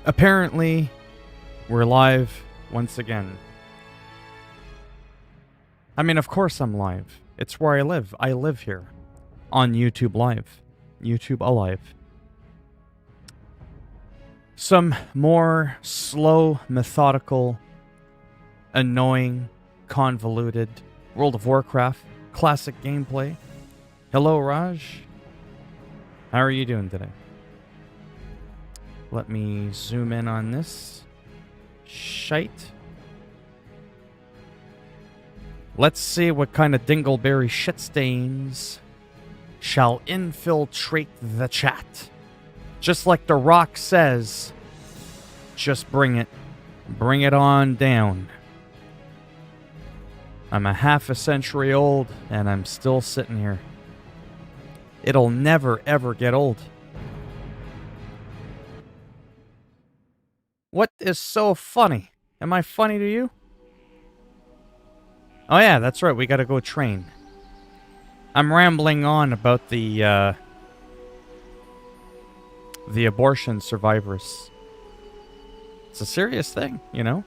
Apparently, we're live once again. I mean, of course I'm live. It's where I live. I live here. On YouTube Live. YouTube Alive. Some more slow, methodical, annoying, convoluted World of Warcraft classic gameplay. Hello, Raj. How are you doing today? Let me zoom in on this shite. Let's see what kind of dingleberry shit stains shall infiltrate the chat. Just like The Rock says, just bring it. Bring it on down. I'm a half a century old, and I'm still sitting here. It'll never, ever get old. What is so funny? Am I funny to you? Oh yeah, that's right, we gotta go train. I'm rambling on about the abortion survivors. It's a serious thing, you know?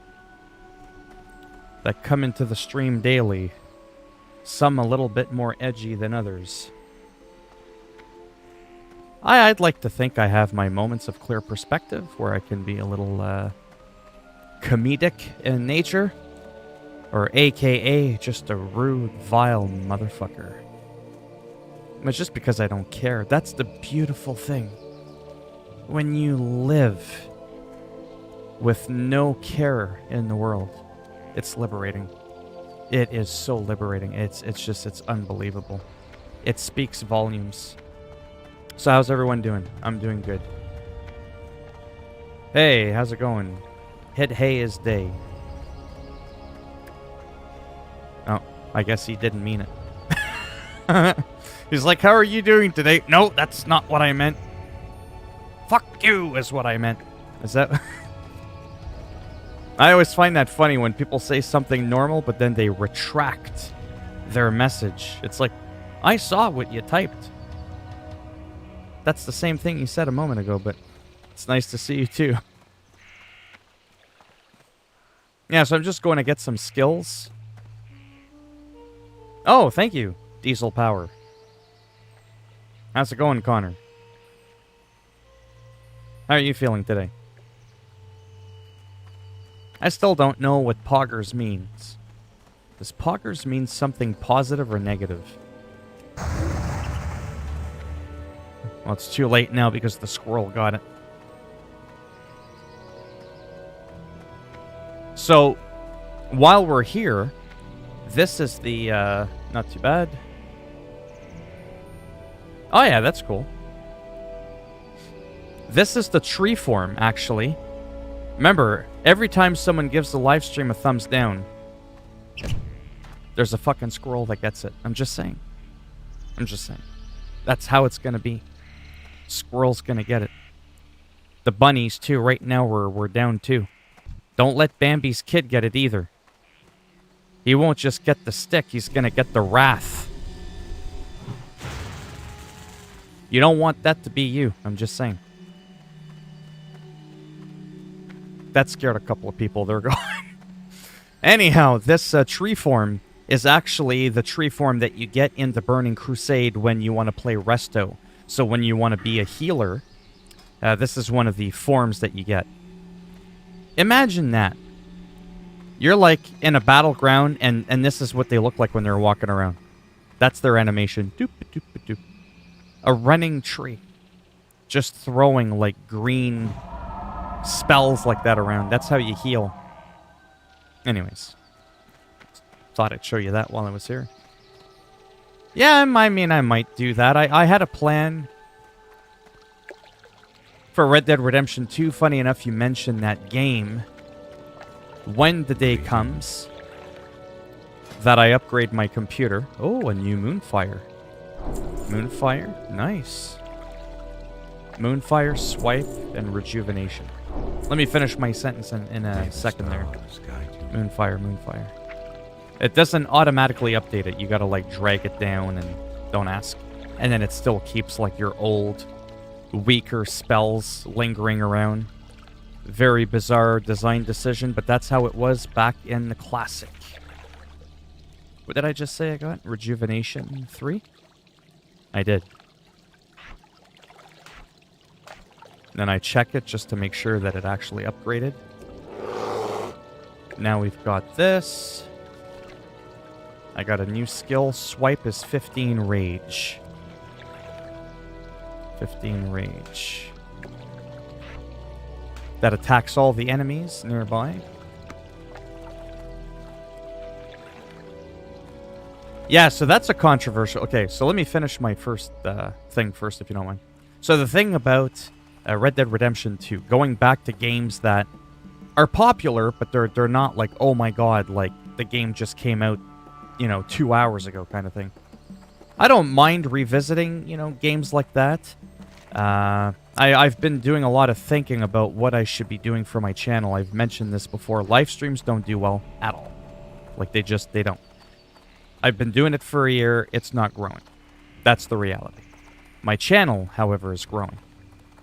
That come into the stream daily. Some a little bit more edgy than others. I'd like to think I have my moments of clear perspective where I can be a little comedic in nature. Or AKA just a rude, vile motherfucker. It's just because I don't care. That's the beautiful thing. When you live with no care in the world, it's liberating. It is so liberating. It's unbelievable. It speaks volumes. So how's everyone doing? I'm doing good. Hey, how's it going? Hit hay is day. Oh, I guess he didn't mean it. He's like, how are you doing today? No, that's not what I meant. Fuck you is what I meant. Is that... I always find that funny when people say something normal, but then they retract their message. It's like, I saw what you typed. That's the same thing you said a moment ago, but it's nice to see you too. Yeah, so I'm just going to get some skills. Oh, thank you, Diesel Power. How's it going, Connor? How are you feeling today? I still don't know what poggers means. Does poggers mean something positive or negative? Well, it's too late now because the squirrel got it. So, while we're here, this is the, not too bad. Oh yeah, that's cool. This is the tree form, actually. Remember, every time someone gives the live stream a thumbs down, there's a fucking squirrel that gets it. I'm just saying. I'm just saying. That's how it's gonna be. Squirrel's gonna get it. The bunnies, too. Right now, we're down 2. Don't let Bambi's kid get it, either. He won't just get the stick, he's gonna get the wrath. You don't want that to be you, I'm just saying. That scared a couple of people, they're gone. Anyhow, this tree form is actually the tree form that you get in the Burning Crusade when you want to play Resto. So when you want to be a healer, this is one of the forms that you get. Imagine that. You're like in a battleground, and this is what they look like when they're walking around. That's their animation. Doop, doop, doop. A running tree. Just throwing like green spells like that around. That's how you heal. Anyways. Thought I'd show you that while I was here. Yeah, I mean, I might do that. I had a plan for Red Dead Redemption 2. Funny enough, you mentioned that game. When the day comes that I upgrade my computer. Oh, a new Moonfire. Moonfire? Nice. Moonfire, swipe, and rejuvenation. Let me finish my sentence in a second there. Moonfire, Moonfire. It doesn't automatically update it. You gotta, like, drag it down and don't ask. And then it still keeps, like, your old, weaker spells lingering around. Very bizarre design decision, but that's how it was back in the classic. What did I just say I got? Rejuvenation 3? I did. Then I check it just to make sure that it actually upgraded. Now we've got this. I got a new skill. Swipe is 15 rage. 15 rage. That attacks all the enemies nearby. Yeah, so that's a controversial... Okay, so let me finish my first thing first, if you don't mind. So the thing about Red Dead Redemption 2, going back to games that are popular, but they're not like, oh my god, like the game just came out, 2 hours ago kind of thing. I don't mind revisiting, games like that. I've been doing a lot of thinking about what I should be doing for my channel. I've mentioned this before. Live streams don't do well at all. Like, they don't. I've been doing it for a year. It's not growing. That's the reality. My channel, however, is growing.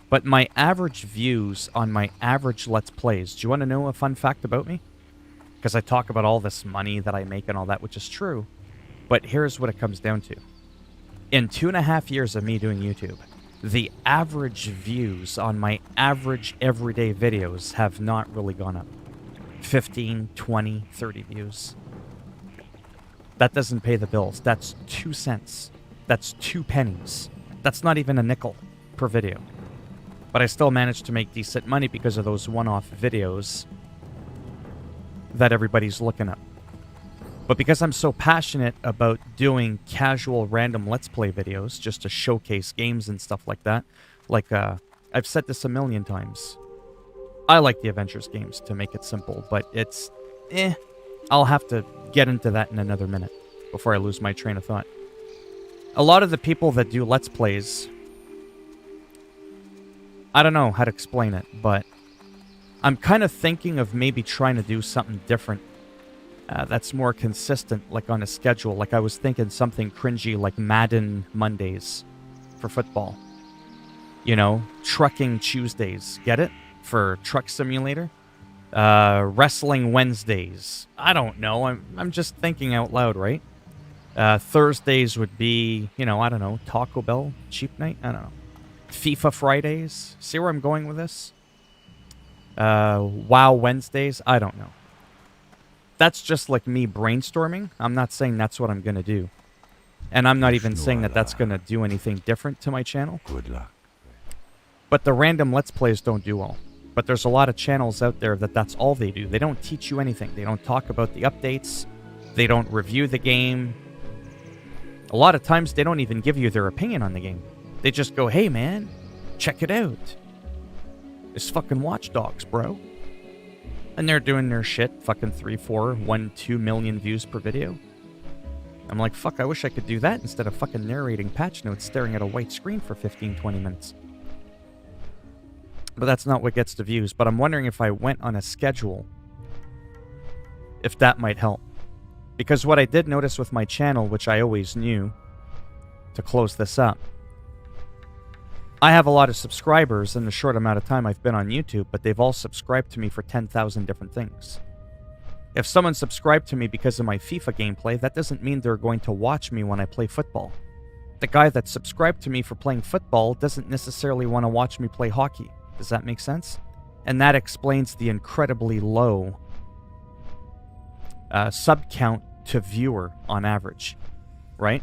But my average views on my average Let's Plays... Do you want to know a fun fact about me? Because I talk about all this money that I make and all that, which is true. But here's what it comes down to. In 2.5 years of me doing YouTube, the average views on my average everyday videos have not really gone up. 15, 20, 30 views. That doesn't pay the bills. That's 2 cents. That's 2 pennies. That's not even a nickel per video. But I still managed to make decent money because of those one-off videos that everybody's looking at. But because I'm so passionate about doing casual random Let's Play videos just to showcase games and stuff like that, like, I've said this a million times. I like the Avengers games, to make it simple, but it's, I'll have to get into that in another minute before I lose my train of thought. A lot of the people that do Let's Plays, I don't know how to explain it, but I'm kind of thinking of maybe trying to do something different that's more consistent, like on a schedule. Like I was thinking something cringy like Madden Mondays for football. Trucking Tuesdays. Get it? For Truck Simulator. Wrestling Wednesdays. I don't know. I'm just thinking out loud, right? Thursdays would be, I don't know, Taco Bell cheap night. I don't know. FIFA Fridays. See where I'm going with this? WoW Wednesdays. I don't know. That's just like me brainstorming. I'm not saying that's what I'm going to do. And I'm not even saying that that's going to do anything different to my channel. Good luck. But the random Let's Plays don't do well. But there's a lot of channels out there that's all they do. They don't teach you anything. They don't talk about the updates. They don't review the game. A lot of times they don't even give you their opinion on the game. They just go, hey man, check it out. It's fucking Watch Dogs, bro. And they're doing their shit, fucking 3, 4, 1, 2 million views per video. I'm like, fuck, I wish I could do that instead of fucking narrating patch notes staring at a white screen for 15, 20 minutes. But that's not what gets the views. But I'm wondering if I went on a schedule, if that might help. Because what I did notice with my channel, which I always knew, to close this up, I have a lot of subscribers in the short amount of time I've been on YouTube, but they've all subscribed to me for 10,000 different things. If someone subscribed to me because of my FIFA gameplay, that doesn't mean they're going to watch me when I play football. The guy that subscribed to me for playing football doesn't necessarily want to watch me play hockey. Does that make sense? And that explains the incredibly low sub count to viewer on average, right?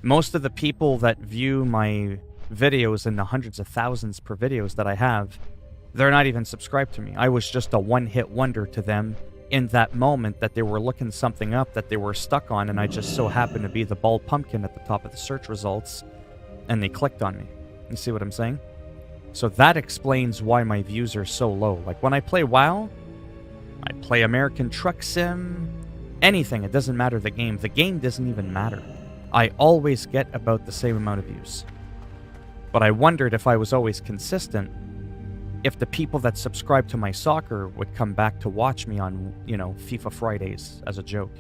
Most of the people that view my videos in the hundreds of thousands per videos that I have, they're not even subscribed to me. I was just a one-hit wonder to them in that moment that they were looking something up that they were stuck on, and I just so happened to be the bald pumpkin at the top of the search results, and they clicked on me. You see what I'm saying? So that explains why my views are so low. Like when I play WoW, I play American Truck Sim, anything, it doesn't matter the game. The game doesn't even matter. I always get about the same amount of views. But I wondered if I was always consistent, if the people that subscribe to my soccer would come back to watch me on, FIFA Fridays as a joke,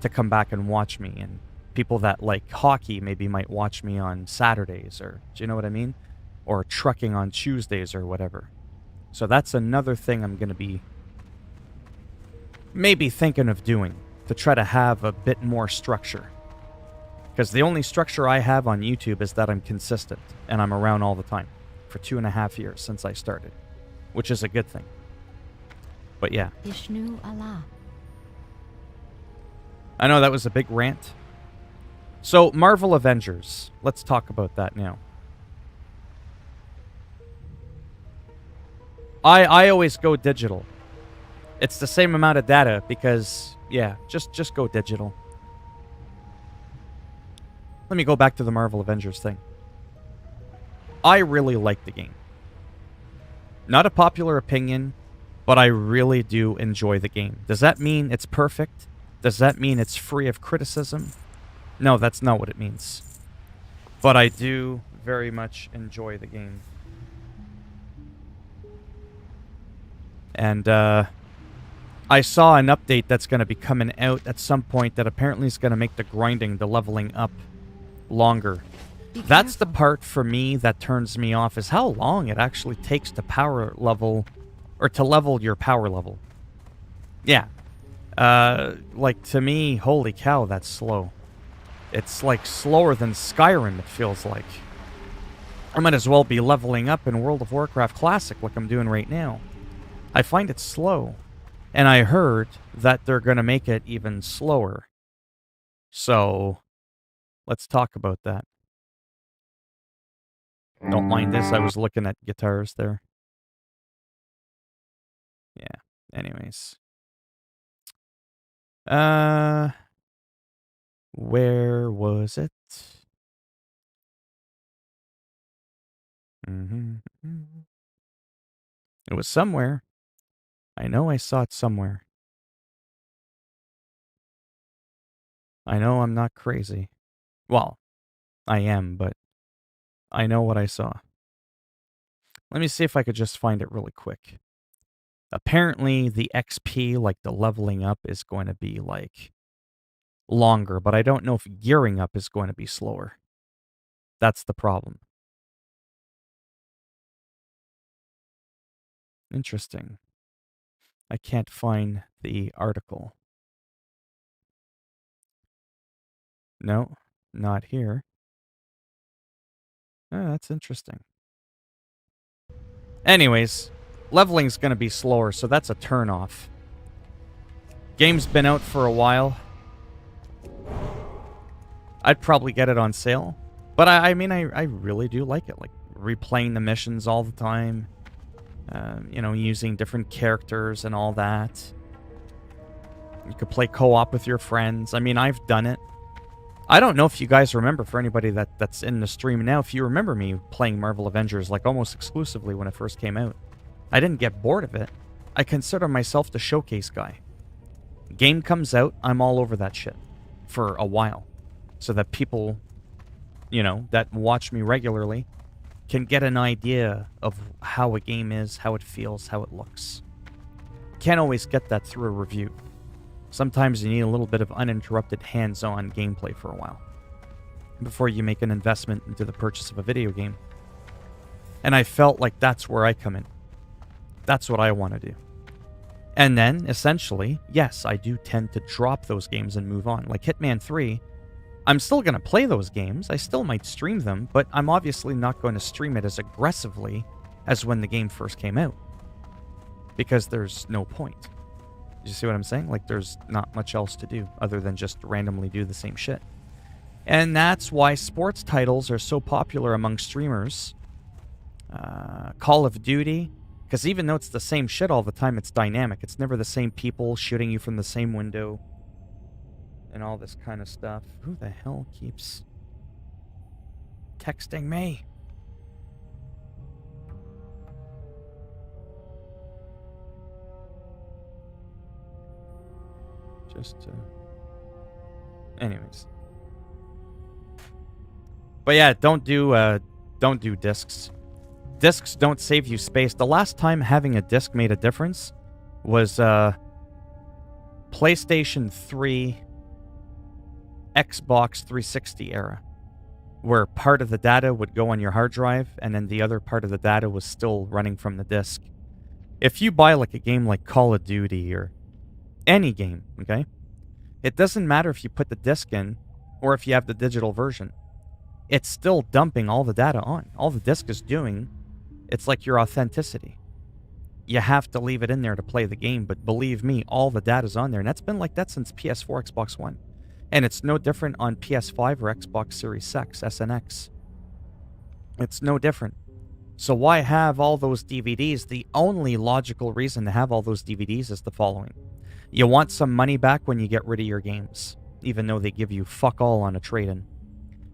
to come back and watch me. And people that like hockey maybe might watch me on Saturdays, or do you know what I mean? Or trucking on Tuesdays or whatever. So that's another thing I'm going to be maybe thinking of doing, to try to have a bit more structure. Because the only structure I have on YouTube is that I'm consistent, and I'm around all the time, for 2.5 years since I started, which is a good thing. But yeah. Ishnu Allah. I know that was a big rant. So, Marvel Avengers. Let's talk about that now. I always go digital. It's the same amount of data because, yeah, just go digital. Let me go back to the Marvel Avengers thing. I really like the game. Not a popular opinion, but I really do enjoy the game. Does that mean it's perfect? Does that mean it's free of criticism? No, that's not what it means. But I do very much enjoy the game. And I saw an update that's going to be coming out at some point that apparently is going to make the grinding, the leveling up, longer. That's the part for me that turns me off, is how long it actually takes to power level, or to level your power level. Yeah. Like, to me, holy cow, that's slow. It's, like, slower than Skyrim, it feels like. I might as well be leveling up in World of Warcraft Classic like I'm doing right now. I find it slow. And I heard that they're going to make it even slower. So, let's talk about that. Don't mind this, I was looking at guitars there. Yeah, anyways. Where was it? It was somewhere. I know I saw it somewhere. I know I'm not crazy. Well, I am, but I know what I saw. Let me see if I could just find it really quick. Apparently, the XP, like the leveling up, is going to be, like, longer, but I don't know if gearing up is going to be slower. That's the problem. Interesting. I can't find the article. No, not here. Oh, that's interesting. Anyways, leveling's going to be slower, so that's a turn-off. Game's been out for a while. I'd probably get it on sale. But I mean, I really do like it. Like, replaying the missions all the time. You know, using different characters and all that. You could play co-op with your friends. I mean, I've done it. I don't know if you guys remember, for anybody that's in the stream now, if you remember me playing Marvel Avengers, like, almost exclusively when it first came out. I didn't get bored of it. I consider myself the showcase guy. Game comes out, I'm all over that shit. For a while. So that people, you know, that watch me regularly can get an idea of how a game is, how it feels, how it looks. Can't always get that through a review. Sometimes you need a little bit of uninterrupted hands-on gameplay for a while before you make an investment into the purchase of a video game. And I felt like that's where I come in. That's what I want to do. And then, essentially, yes, I do tend to drop those games and move on. Like Hitman 3, I'm still going to play those games. I still might stream them, but I'm obviously not going to stream it as aggressively as when the game first came out. Because there's no point. You see what I'm saying? Like, there's not much else to do other than just randomly do the same shit. And that's why sports titles are so popular among streamers. Call of Duty, because even though it's the same shit all the time, it's dynamic. It's never the same people shooting you from the same window. And all this kind of stuff. Who the hell keeps texting me? Anyways. But yeah, don't do discs. Discs don't save you space. The last time having a disc made a difference was PlayStation 3, Xbox 360 era, where part of the data would go on your hard drive and then the other part of the data was still running from the disc. If you buy like a game like Call of Duty or any game, okay? It doesn't matter if you put the disc in or if you have the digital version. It's still dumping all the data on. All the disc is doing, it's like your authenticity. You have to leave it in there to play the game, but believe me, all the data's on there. And that's been like that since PS4, Xbox One. And it's no different on PS5 or Xbox Series X, SNX. It's no different. So why have all those DVDs? The only logical reason to have all those DVDs is the following. You want some money back when you get rid of your games, even though they give you fuck all on a trade-in.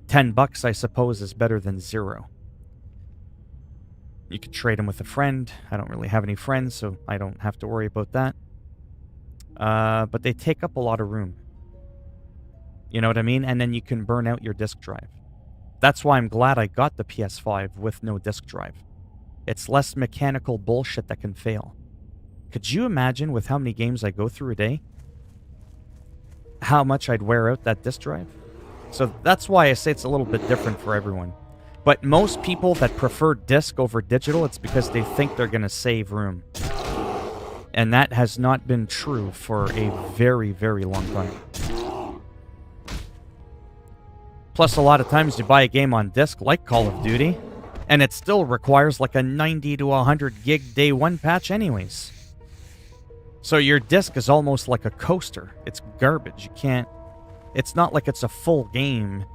$10, I suppose, is better than zero. You could trade them with a friend. I don't really have any friends, so I don't have to worry about that. But they take up a lot of room. You know what I mean? And then you can burn out your disk drive. That's why I'm glad I got the PS5 with no disk drive. It's less mechanical bullshit that can fail. Could you imagine with how many games I go through a day? How much I'd wear out that disk drive? So that's why I say it's a little bit different for everyone. But most people that prefer disc over digital, it's because they think they're going to save room. And that has not been true for a very, very long time. Plus, a lot of times you buy a game on disc, like Call of Duty, and it still requires like a 90 to 100 gig day one patch anyways. So your disc is almost like a coaster. It's garbage. You can't... It's not like it's a full game,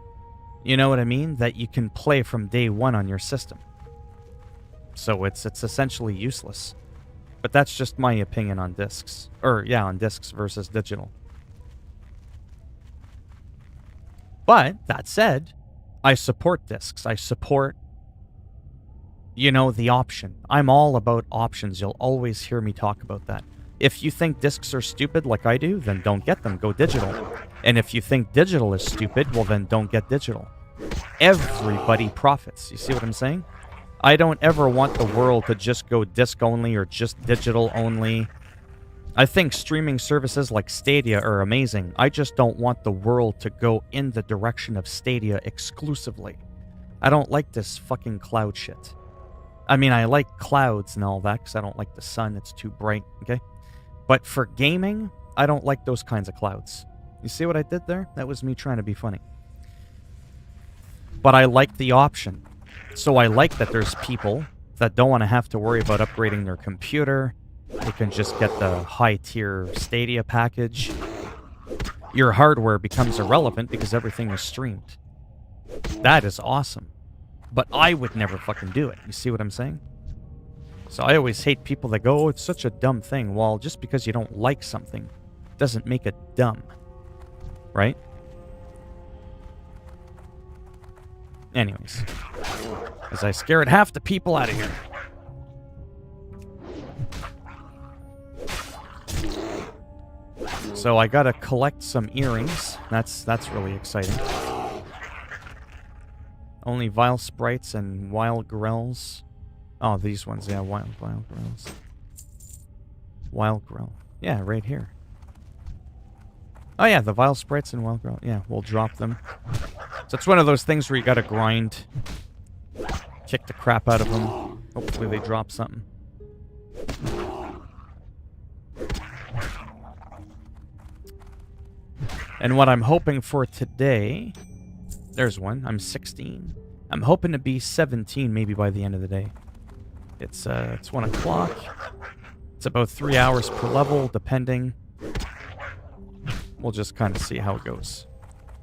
you know what I mean, that you can play from day one on your system. So it's essentially useless. But that's just my opinion on discs. Or, yeah, on discs versus digital. But, that said, I support discs. I support, you know, the option. I'm all about options. You'll always hear me talk about that. If you think discs are stupid like I do, then don't get them. Go digital. And if you think digital is stupid, well then don't get digital. Everybody profits. You see what I'm saying? I don't ever want the world to just go disc only or just digital only. I think streaming services like Stadia are amazing. I just don't want the world to go in the direction of Stadia exclusively. I don't like this fucking cloud shit. I mean, I like clouds and all that because I don't like the sun. It's too bright, okay? But for gaming, I don't like those kinds of clouds. You see what I did there? That was me trying to be funny. But I like the option. So I like that there's people that don't want to have to worry about upgrading their computer. They can just get the high-tier Stadia package. Your hardware becomes irrelevant because everything is streamed. That is awesome. But I would never fucking do it. You see what I'm saying? So I always hate people that go, oh, it's such a dumb thing. Well, just because you don't like something doesn't make it dumb. Right? Anyways. As I scared half the people out of here. So I gotta collect some earrings. That's really exciting. Only Vile Sprites and Wild Grells. Oh, these ones, yeah, Wild Grells. Wild Grell. Yeah, right here. Oh yeah, the Vile Sprites and Wild Grell. Yeah, we'll drop them. So it's one of those things where you gotta grind. Kick the crap out of them. Hopefully they drop something. And what I'm hoping for today... There's one. I'm 16. I'm hoping to be 17 maybe by the end of the day. It's 1 o'clock. It's about 3 hours per level, depending. We'll just kind of see how it goes.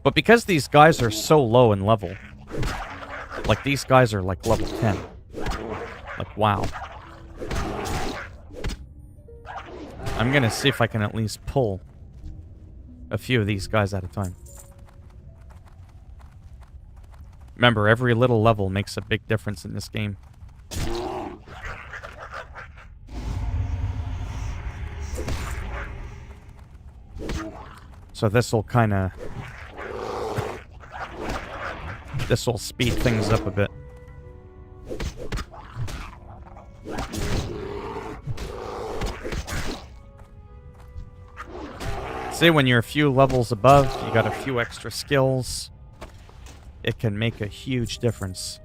But because these guys are so low in level, like these guys are like level 10. Like, wow. I'm gonna see if I can at least pull a few of these guys at a time. Remember, every little level makes a big difference in this game. So this'll kinda... This'll speed things up a bit. See, when you're a few levels above, you got a few extra skills. It can make a huge difference.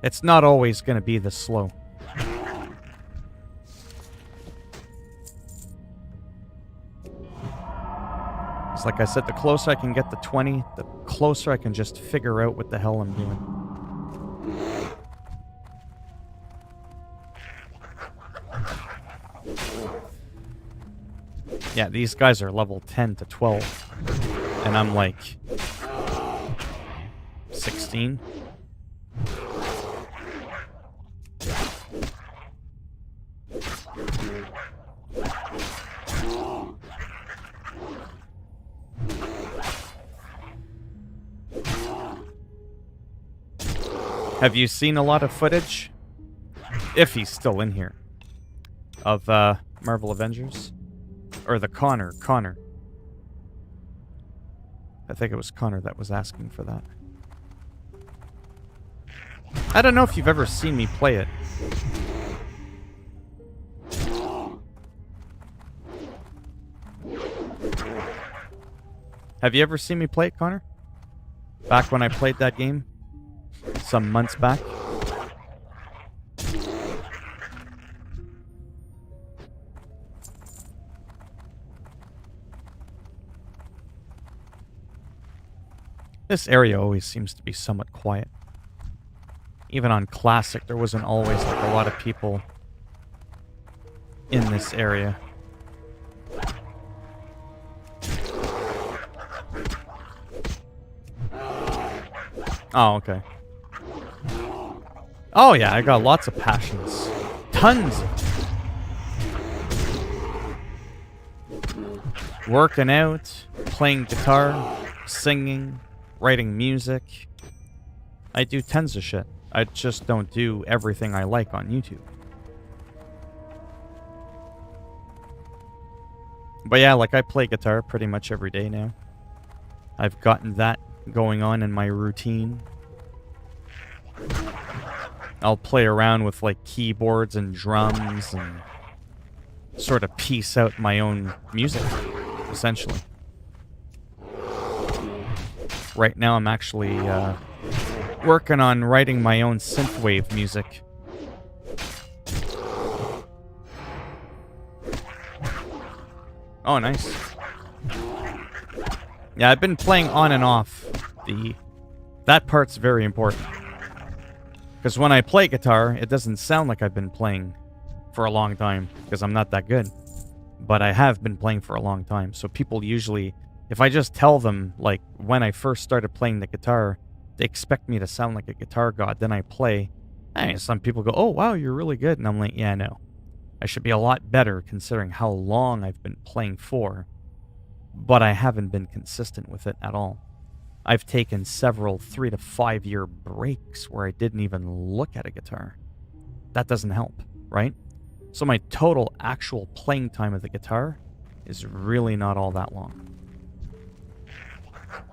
It's not always going to be this slow. It's like I said, the closer I can get to 20, the closer I can just figure out what the hell I'm doing. Yeah, these guys are level 10 to 12. And I'm like 16. Have you seen a lot of footage? If he's still in here. Of Marvel Avengers? Or the Connor. I think it was Connor that was asking for that. I don't know if you've ever seen me play it. Have you ever seen me play it, Connor? Back when I played that game? Some months back? This area always seems to be somewhat quiet. Even on Classic, there wasn't always like a lot of people in this area. Oh, okay. Oh yeah, I got lots of passions. Tons of them. Working out, playing guitar, singing, writing music. I do tons of shit. I just don't do everything I like on YouTube. But yeah, like I play guitar pretty much every day now. I've gotten that going on in my routine. I'll play around with like keyboards and drums and sort of piece out my own music, essentially. Right now I'm actually working on writing my own synthwave music. Oh, nice. Yeah, I've been playing on and off. That part's very important. Because when I play guitar, it doesn't sound like I've been playing for a long time, because I'm not that good. But I have been playing for a long time, so people usually, if I just tell them, like, when I first started playing the guitar, they expect me to sound like a guitar god, then I play. And some people go, oh, wow, you're really good. And I'm like, yeah, no. I should be a lot better considering how long I've been playing for. But I haven't been consistent with it at all. I've taken several 3 to 5 year breaks where I didn't even look at a guitar. That doesn't help, right? So my total actual playing time of the guitar is really not all that long.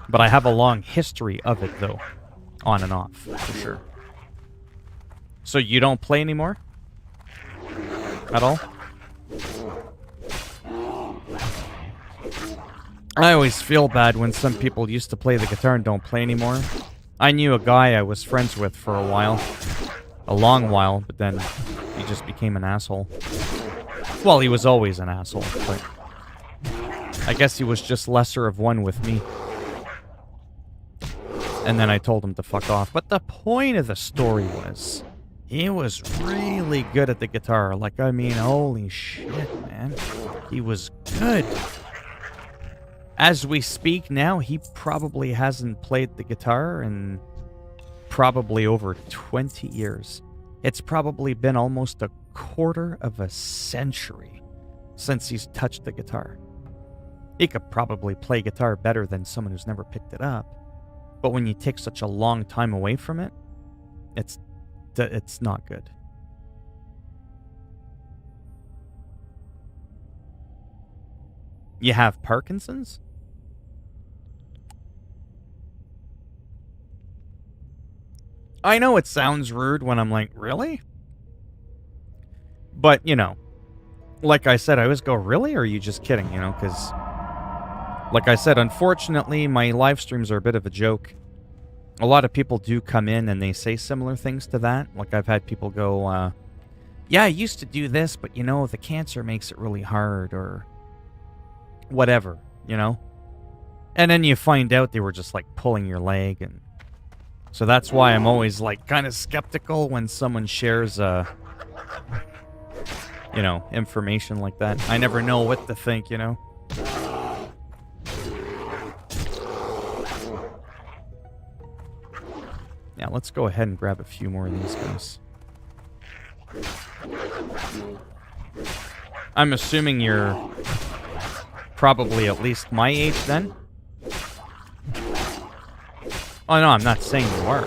But I have a long history of it, though. On and off, for sure. So you don't play anymore? At all? I always feel bad when some people used to play the guitar and don't play anymore. I knew a guy I was friends with for a while. A long while, but then he just became an asshole. Well, he was always an asshole, but I guess he was just lesser of one with me. And then I told him to fuck off. But the point of the story was, he was really good at the guitar. Like, I mean, holy shit, man. He was good. As we speak now, he probably hasn't played the guitar in probably over 20 years. It's probably been almost a quarter of a century since he's touched the guitar. He could probably play guitar better than someone who's never picked it up. But when you take such a long time away from it, it's not good. You have Parkinson's? I know it sounds rude when I'm like, really? But, you know, like I said, I always go, really? Or are you just kidding, you know? Because, like I said, unfortunately, my live streams are a bit of a joke. A lot of people do come in and they say similar things to that. Like, I've had people go, yeah, I used to do this, but, you know, the cancer makes it really hard, or whatever, you know? And then you find out they were just like pulling your leg, and so that's why I'm always like kind of skeptical when someone shares you know, information like that. I never know what to think, you know. Yeah, let's go ahead and grab a few more of these guys. I'm assuming you're probably at least my age then? Oh no, I'm not saying you are.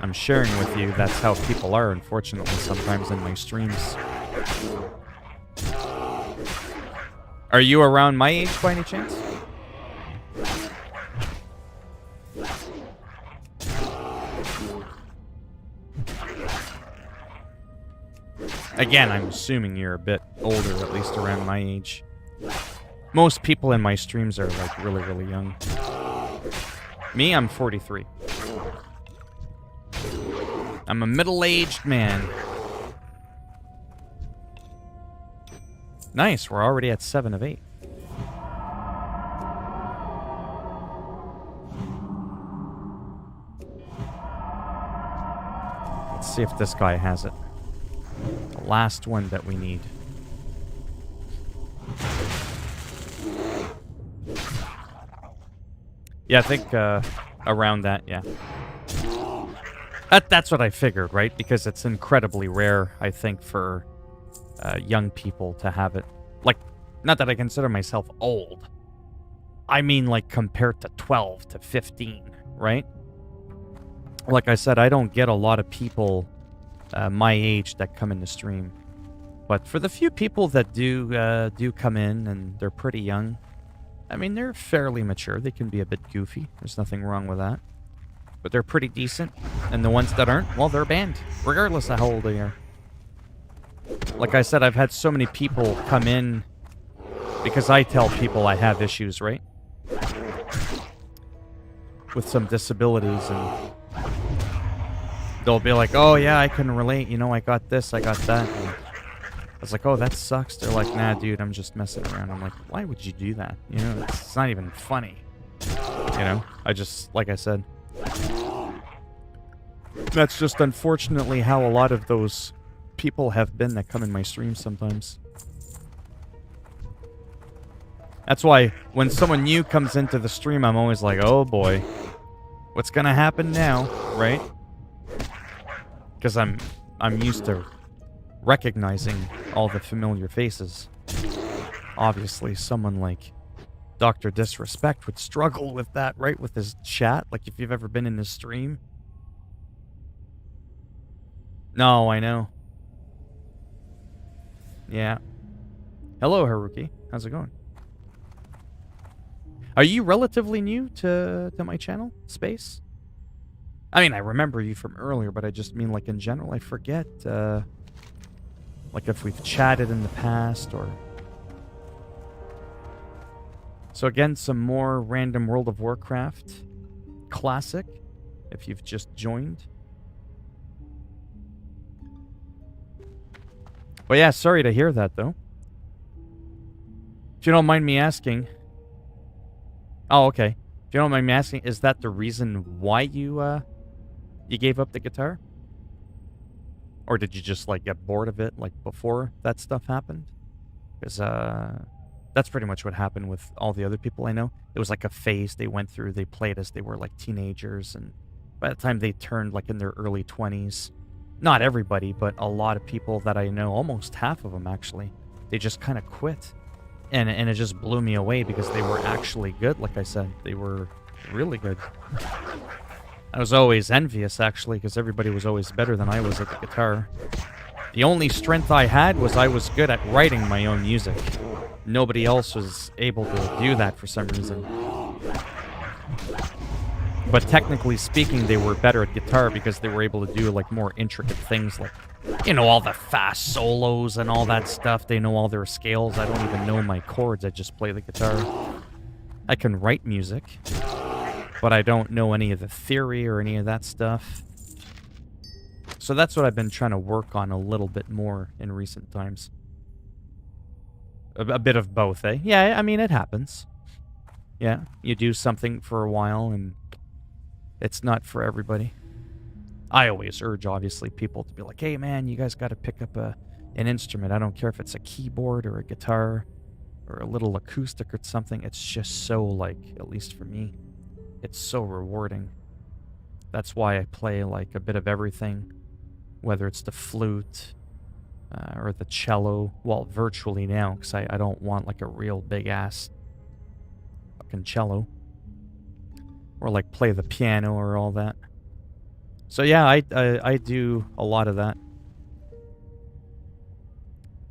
I'm sharing with you that's how people are, unfortunately, sometimes in my streams. Are you around my age by any chance? Again, I'm assuming you're a bit older, at least around my age. Most people in my streams are like really, really young. Me, I'm 43. I'm a middle-aged man. Nice, we're already at 7 of 8. Let's see if this guy has it. The last one that we need. Yeah, I think around that, yeah. That's what I figured, right? Because it's incredibly rare, I think, for young people to have it. Like, not that I consider myself old. I mean, like, compared to 12 to 15, right? Like I said, I don't get a lot of people my age that come in the stream. But for the few people that do come in and they're pretty young, I mean, they're fairly mature. They can be a bit goofy. There's nothing wrong with that. But they're pretty decent. And the ones that aren't, well, they're banned, regardless of how old they are. Like I said, I've had so many people come in because I tell people I have issues, right? With some disabilities, and they'll be like, oh, yeah, I can relate. You know, I got this, I got that. And I was like, oh, that sucks. They're like, nah, dude, I'm just messing around. I'm like, why would you do that? You know, it's not even funny. You know, I just, like I said, that's just unfortunately how a lot of those people have been that come in my streams sometimes. That's why when someone new comes into the stream, I'm always like, oh boy, what's gonna happen now, right? Because I'm used to recognizing all the familiar faces. Obviously, someone like Dr. Disrespect would struggle with that, right? With his chat, like if you've ever been in his stream. No, I know. Yeah. Hello, Haruki. How's it going? Are you relatively new to my channel, Space? I mean, I remember you from earlier, but I just mean, like, in general, I forget, like, if we've chatted in the past, or... So again, some more random World of Warcraft Classic, if you've just joined. But yeah, sorry to hear that, though. If you don't mind me asking... Oh, okay. If you don't mind me asking, is that the reason why you gave up the guitar? Or did you just, like, get bored of it, like, before that stuff happened? Because, that's pretty much what happened with all the other people I know. It was like a phase they went through. They played as they were, like, teenagers, and by the time they turned, like, in their early 20s, not everybody, but a lot of people that I know, almost half of them, actually, they just kind of quit. And it just blew me away because they were actually good, like I said. They were really good. I was always envious, actually, because everybody was always better than I was at the guitar. The only strength I had was I was good at writing my own music. Nobody else was able to do that for some reason. But technically speaking, they were better at guitar because they were able to do, like, more intricate things, like, you know, all the fast solos and all that stuff. They know all their scales. I don't even know my chords. I just play the guitar. I can write music, but I don't know any of the theory or any of that stuff. So that's what I've been trying to work on a little bit more in recent times. A bit of both, eh? Yeah, I mean, it happens. Yeah, you do something for a while and it's not for everybody. I always urge, obviously, people to be like, hey, man, you guys got to pick up an instrument. I don't care if it's a keyboard or a guitar or a little acoustic or something. It's just so, like, at least for me, it's so rewarding. That's why I play, like, a bit of everything, whether it's the flute or the cello. Well, virtually now, because I don't want, like, a real big-ass fucking cello. Or, like, play the piano or all that. So yeah, I do a lot of that.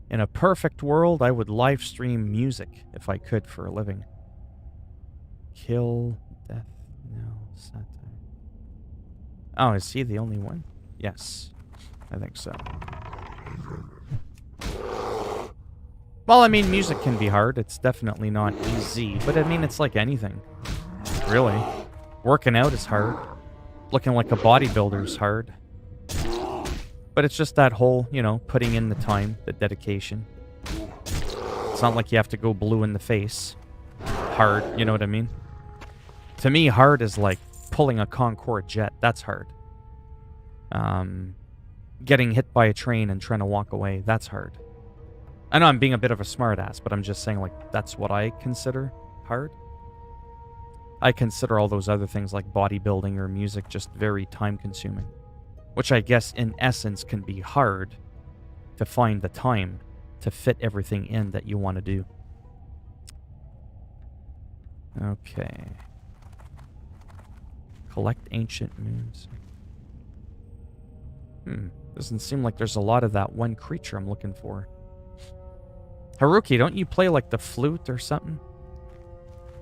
In a perfect world, I would live stream music if I could for a living. Kill, death, no, satire. Oh, is he the only one? Yes, I think so. Well, I mean, music can be hard. It's definitely not easy, but I mean, it's like anything. Really. Working out is hard. Looking like a bodybuilder is hard. But it's just that whole, you know, putting in the time, the dedication. It's not like you have to go blue in the face. Hard, you know what I mean? To me, hard is like pulling a Concorde jet. That's hard. Getting hit by a train and trying to walk away. That's hard. I know I'm being a bit of a smartass, but I'm just saying, like, that's what I consider hard. I consider all those other things like bodybuilding or music just very time-consuming. Which I guess, in essence, can be hard to find the time to fit everything in that you want to do. Okay. Collect ancient moons. Doesn't seem like there's a lot of that one creature I'm looking for. Haruki, don't you play like the flute or something?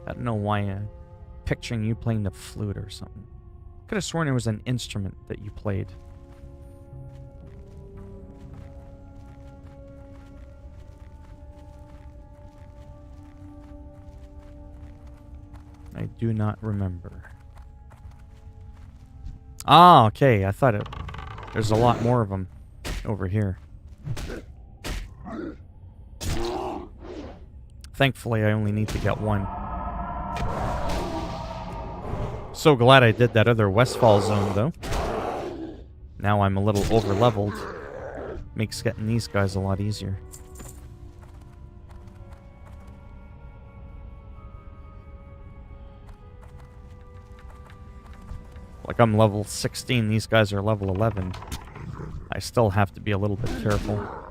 I don't know why picturing you playing the flute or something. Could have sworn it was an instrument that you played. I do not remember. Ah, okay. I thought there's a lot more of them over here. Thankfully, I only need to get one. So glad I did that other Westfall zone, though. Now I'm a little over-leveled. Makes getting these guys a lot easier. Like, I'm level 16, these guys are level 11. I still have to be a little bit careful.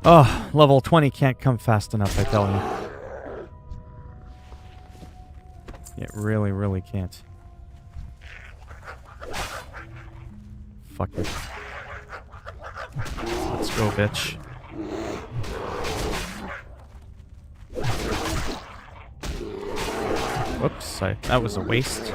Oh, level 20 can't come fast enough, I tell you. It really, really can't. Fuck it. Let's go, bitch. Whoops, that was a waste.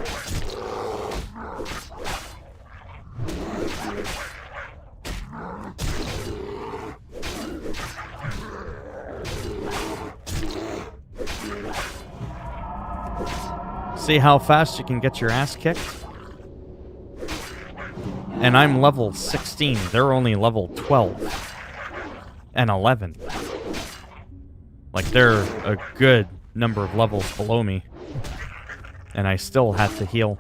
See how fast you can get your ass kicked? And I'm level 16. They're only level 12. And 11. Like, they're a good number of levels below me. And I still had to heal.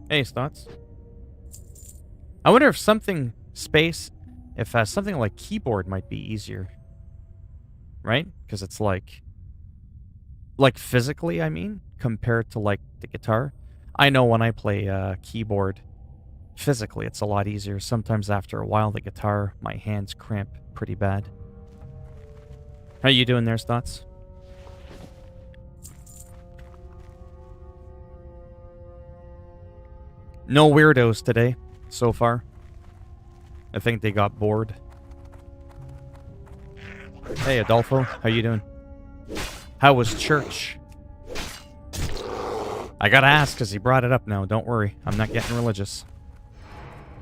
Hey, Stotts. I wonder if something something like keyboard might be easier. Right? Because it's like physically, I mean, compared to like the guitar. I know when I play keyboard, physically it's a lot easier. Sometimes after a while, the guitar, my hands cramp pretty bad. How you doing there, Stotts? No weirdos today, so far. I think they got bored. Hey, Adolfo, how you doing? How was church? I gotta ask, because he brought it up now. Don't worry, I'm not getting religious.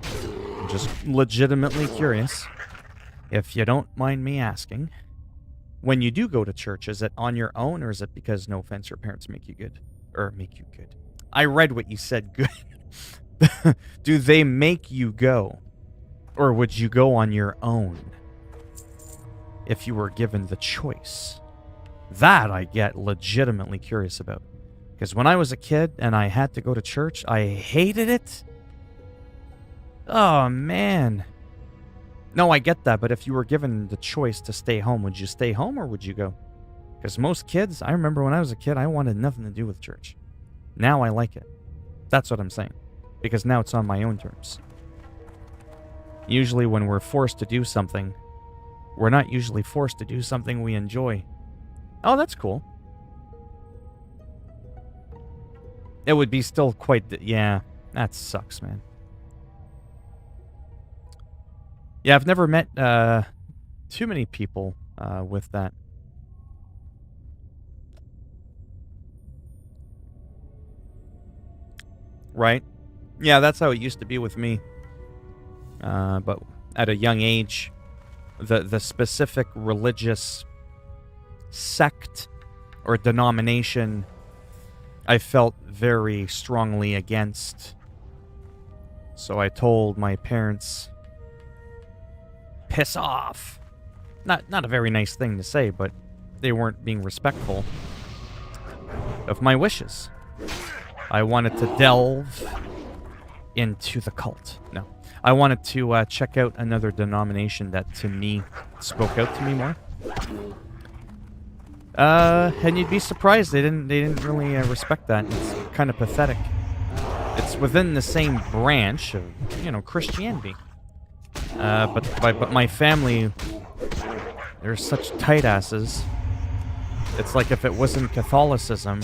I'm just legitimately curious. If you don't mind me asking, when you do go to church, is it on your own, or is it because, no offense, your parents make you good? Or make you good. I read what you said, good. Do they make you go? Or would you go on your own if you were given the choice? That I get legitimately curious about. Because when I was a kid and I had to go to church, I hated it. Oh, man. No, I get that, but if you were given the choice to stay home, would you stay home or would you go? Because most kids, I remember when I was a kid, I wanted nothing to do with church. Now I like it. That's what I'm saying. Because now it's on my own terms. Usually when we're forced to do something, we're not usually forced to do something we enjoy. Oh, that's cool. It would be still quite... yeah, that sucks, man. Yeah, I've never met too many people with that. Right? Yeah, that's how it used to be with me. But at a young age, the specific religious sect or denomination I felt very strongly against. So I told my parents, piss off. Not a very nice thing to say, but they weren't being respectful of my wishes. I wanted to delve into the cult. No. I wanted to check out another denomination that, to me, spoke out to me more. And you'd be surprised they didn't really respect that. It's kind of pathetic. It's within the same branch of, Christianity. But my family, they're such tight asses. It's like if it wasn't Catholicism,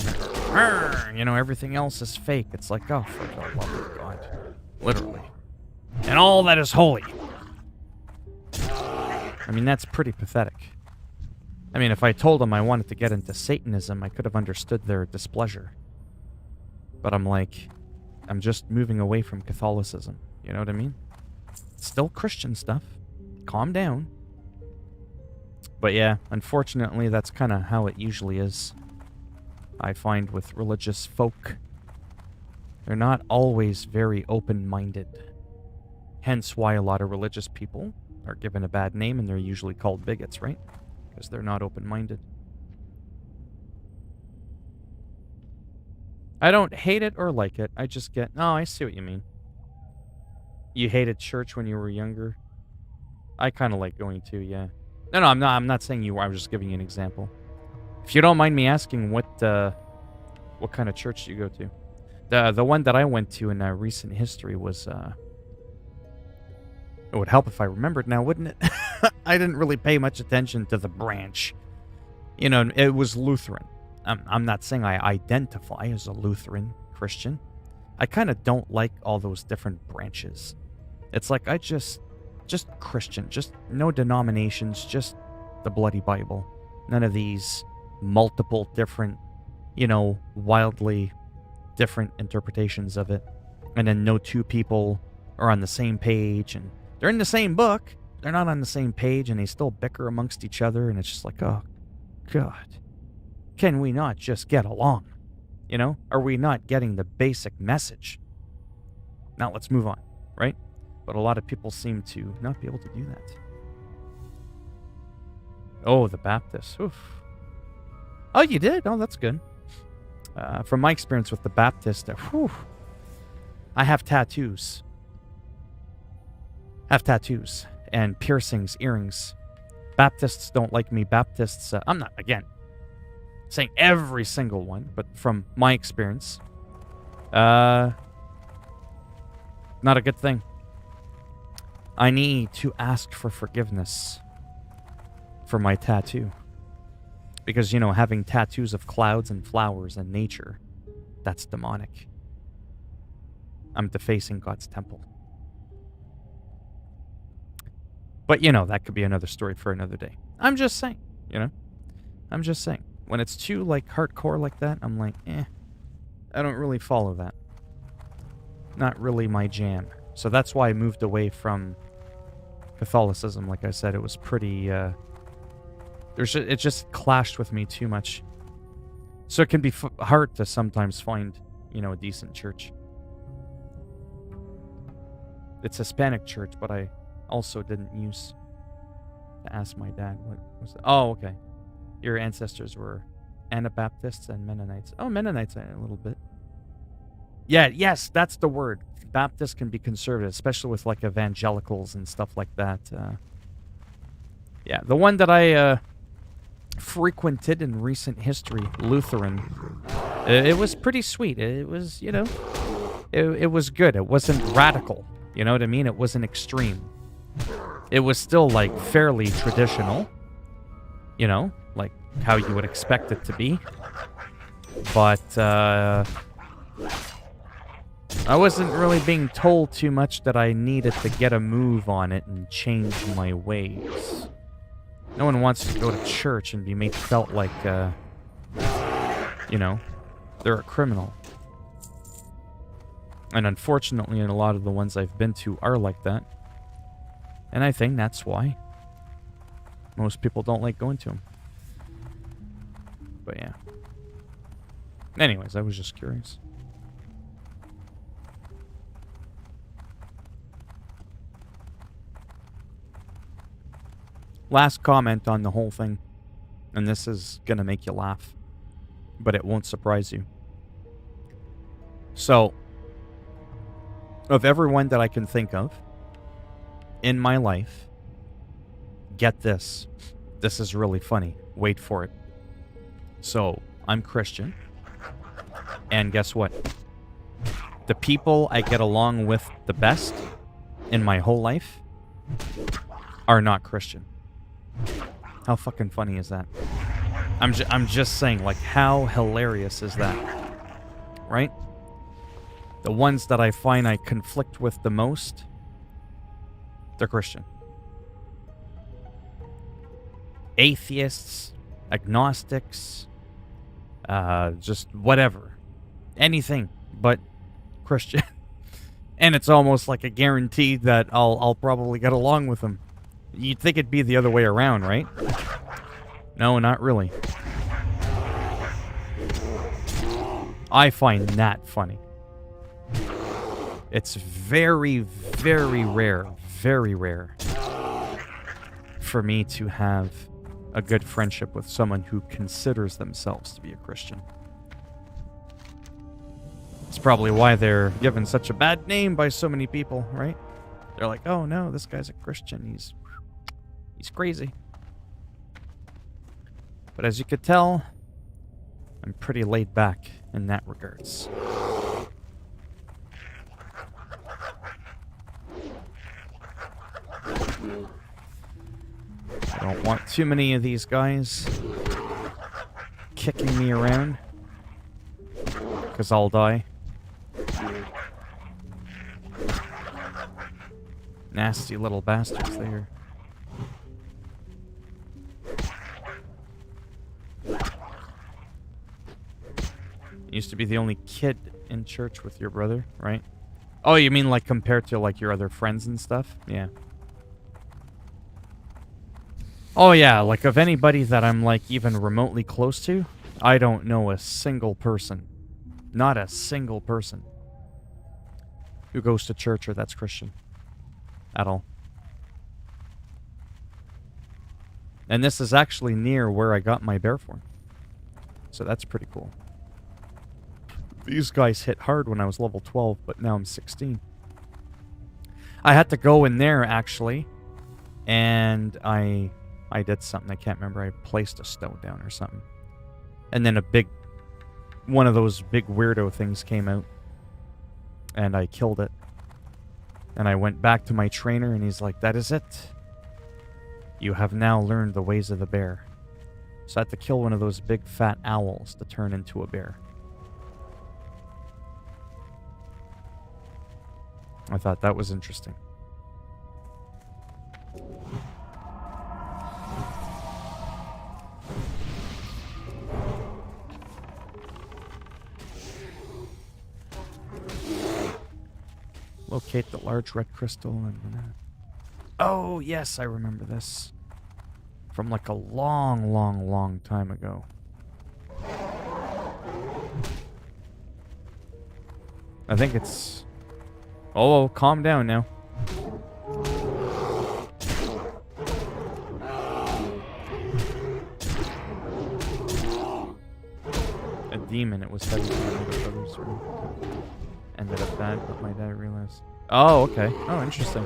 everything else is fake. It's like, oh, for the love of God. Literally. And all that is holy. I mean, that's pretty pathetic. I mean, if I told them I wanted to get into Satanism, I could have understood their displeasure. But I'm like, I'm just moving away from Catholicism. You know what I mean? It's still Christian stuff. Calm down. But yeah, unfortunately, that's kind of how it usually is. I find with religious folk, they're not always very open-minded. Hence why a lot of religious people are given a bad name and they're usually called bigots, right? Because they're not open-minded. I don't hate it or like it. I just get... Oh, I see what you mean. You hated church when you were younger? I kind of like going to, yeah. No, I'm not saying you were. I'm just giving you an example. If you don't mind me asking, what kind of church do you go to? The one that I went to in recent history was... It would help if I remembered now, wouldn't it? I didn't really pay much attention to the branch. It was Lutheran. I'm not saying I identify as a Lutheran Christian. I kind of don't like all those different branches. It's like I just Christian, just no denominations, just the bloody Bible. None of these multiple different, wildly different interpretations of it. And then no two people are on the same page, and they're in the same book. They're not on the same page, and they still bicker amongst each other, and it's just like, oh, God. Can we not just get along? Are we not getting the basic message? Now let's move on, right? But a lot of people seem to not be able to do that. Oh, the Baptists. Oof. Oh, you did? Oh, that's good. From my experience with the Baptist, I have tattoos. And piercings, earrings. Baptists don't like me. Baptists, I'm not, again, saying every single one, but from my experience, not a good thing. I need to ask for forgiveness for my tattoo. Because, having tattoos of clouds and flowers and nature, that's demonic. I'm defacing God's temple. But, that could be another story for another day. I'm just saying, I'm just saying. When it's too, hardcore like that, I'm like, I don't really follow that. Not really my jam. So that's why I moved away from Catholicism, like I said, it was pretty, it just clashed with me too much. So it can be hard to sometimes find, a decent church. It's Hispanic church, but I also didn't use to ask my dad what was it. Oh, okay. Your ancestors were Anabaptists and Mennonites. Oh, Mennonites a little bit. Yeah, yes, that's the word. Baptists can be conservative, especially with like evangelicals and stuff like that. Yeah, the one that I frequented in recent history, Lutheran, it was pretty sweet. It was, it was good. It wasn't radical. You know what I mean? It wasn't extreme. It was still like fairly traditional, like how you would expect it to be. But I wasn't really being told too much that I needed to get a move on it and change my ways. No one wants to go to church and be made felt like, they're a criminal. And unfortunately, a lot of the ones I've been to are like that. And I think that's why most people don't like going to them. But yeah. Anyways, I was just curious. Last comment on the whole thing. And this is going to make you laugh. But it won't surprise you. So, of everyone that I can think of in my life, get this. This is really funny. Wait for it. So, I'm Christian. And guess what? The people I get along with the best in my whole life are not Christian. How fucking funny is that? I'm just saying, like, how hilarious is that? Right? The ones that I find I conflict with the most, they're Christian. Atheists, agnostics, just whatever. Anything but Christian. And it's almost like a guarantee that I'll probably get along with them. You'd think it'd be the other way around, right? No, not really. I find that funny. It's very, very rare for me to have a good friendship with someone who considers themselves to be a Christian. It's probably why they're given such a bad name by so many people, right? They're like, oh no, this guy's a Christian. He's crazy. But as you could tell, I'm pretty laid back in that regards. I don't want too many of these guys kicking me around, because I'll die. Nasty little bastards there. Used to be the only kid in church with your brother, right? Oh, you mean like compared to like your other friends and stuff? Yeah. Oh yeah, like of anybody that I'm like even remotely close to, I don't know a single person. Not a single person who goes to church or that's Christian. At all. And this is actually near where I got my bear form. So that's pretty cool. These guys hit hard when I was level 12, but now I'm 16. I had to go in there, actually, and I did something. I can't remember. I placed a stone down or something. And then one of those big weirdo things came out, and I killed it. And I went back to my trainer, and he's like, that is it. You have now learned the ways of the bear. So I had to kill one of those big fat owls to turn into a bear. I thought that was interesting. Locate the large red crystal and... Oh, yes, I remember this. From like a long, long, long time ago. I think it's... Oh, calm down now. A demon, it was heavy. Ended up bad, but my dad realized. Oh, okay. Oh, interesting.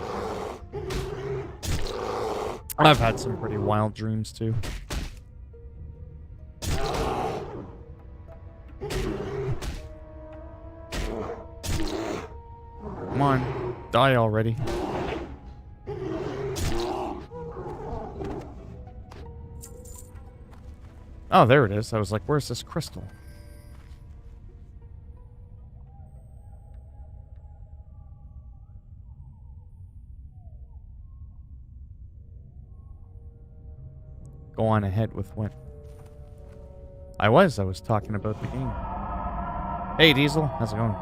I've had some pretty wild dreams, too. Come on. Die already. Oh, there it is. I was like, where's this crystal? Go on ahead with what? I was talking about the game. Hey, Diesel. How's it going?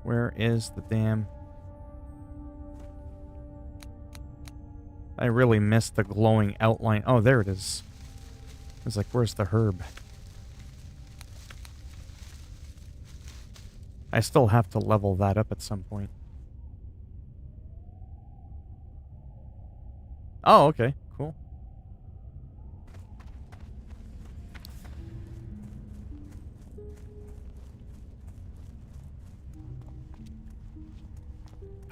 Where is the damn... I really missed the glowing outline. Oh, there it is. I was like, where's the herb? I still have to level that up at some point. Oh, okay. Cool.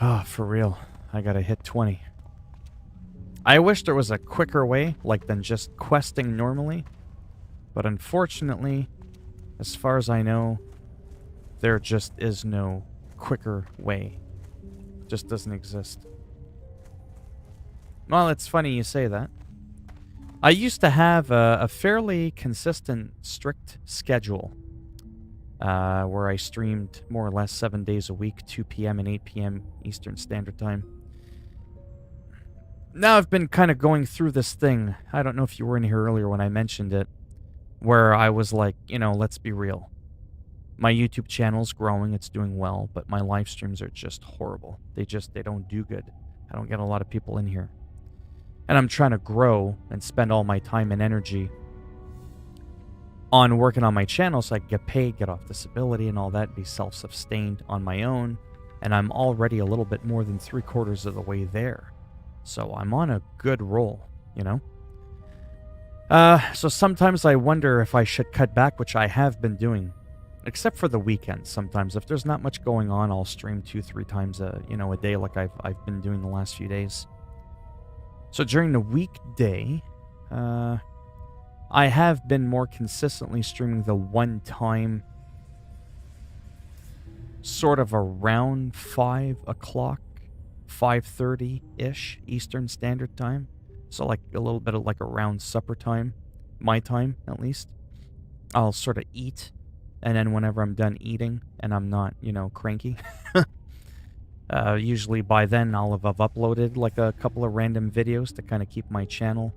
Ah, oh, for real. I gotta hit 20. I wish there was a quicker way, like than just questing normally. But unfortunately, as far as I know, there just is no quicker way. It just doesn't exist. Well, it's funny you say that. I used to have a fairly consistent, strict schedule. Where I streamed more or less 7 days a week, 2 p.m. and 8 p.m. Eastern Standard Time. Now I've been kind of going through this thing. I don't know if you were in here earlier when I mentioned it, where I was like, you know, let's be real. My YouTube channel's growing, it's doing well, but my live streams are just horrible. They don't do good. I don't get a lot of people in here. And I'm trying to grow and spend all my time and energy on working on my channel so I can get paid, get off disability and all that, be self-sustained on my own. And I'm already a little bit more than 3/4 of the way there. So I'm on a good roll, you know? So sometimes I wonder if I should cut back, which I have been doing. Except for the weekends sometimes. If there's not much going on, I'll stream 2-3 times a day like I've been doing the last few days. So during the weekday, I have been more consistently streaming the one time sort of around 5 o'clock, 5:30-ish Eastern Standard Time. So like a little bit of like around supper time, my time at least. I'll sort of eat, and then whenever I'm done eating and I'm not, cranky, usually by then I'll have uploaded like a couple of random videos to kind of keep my channel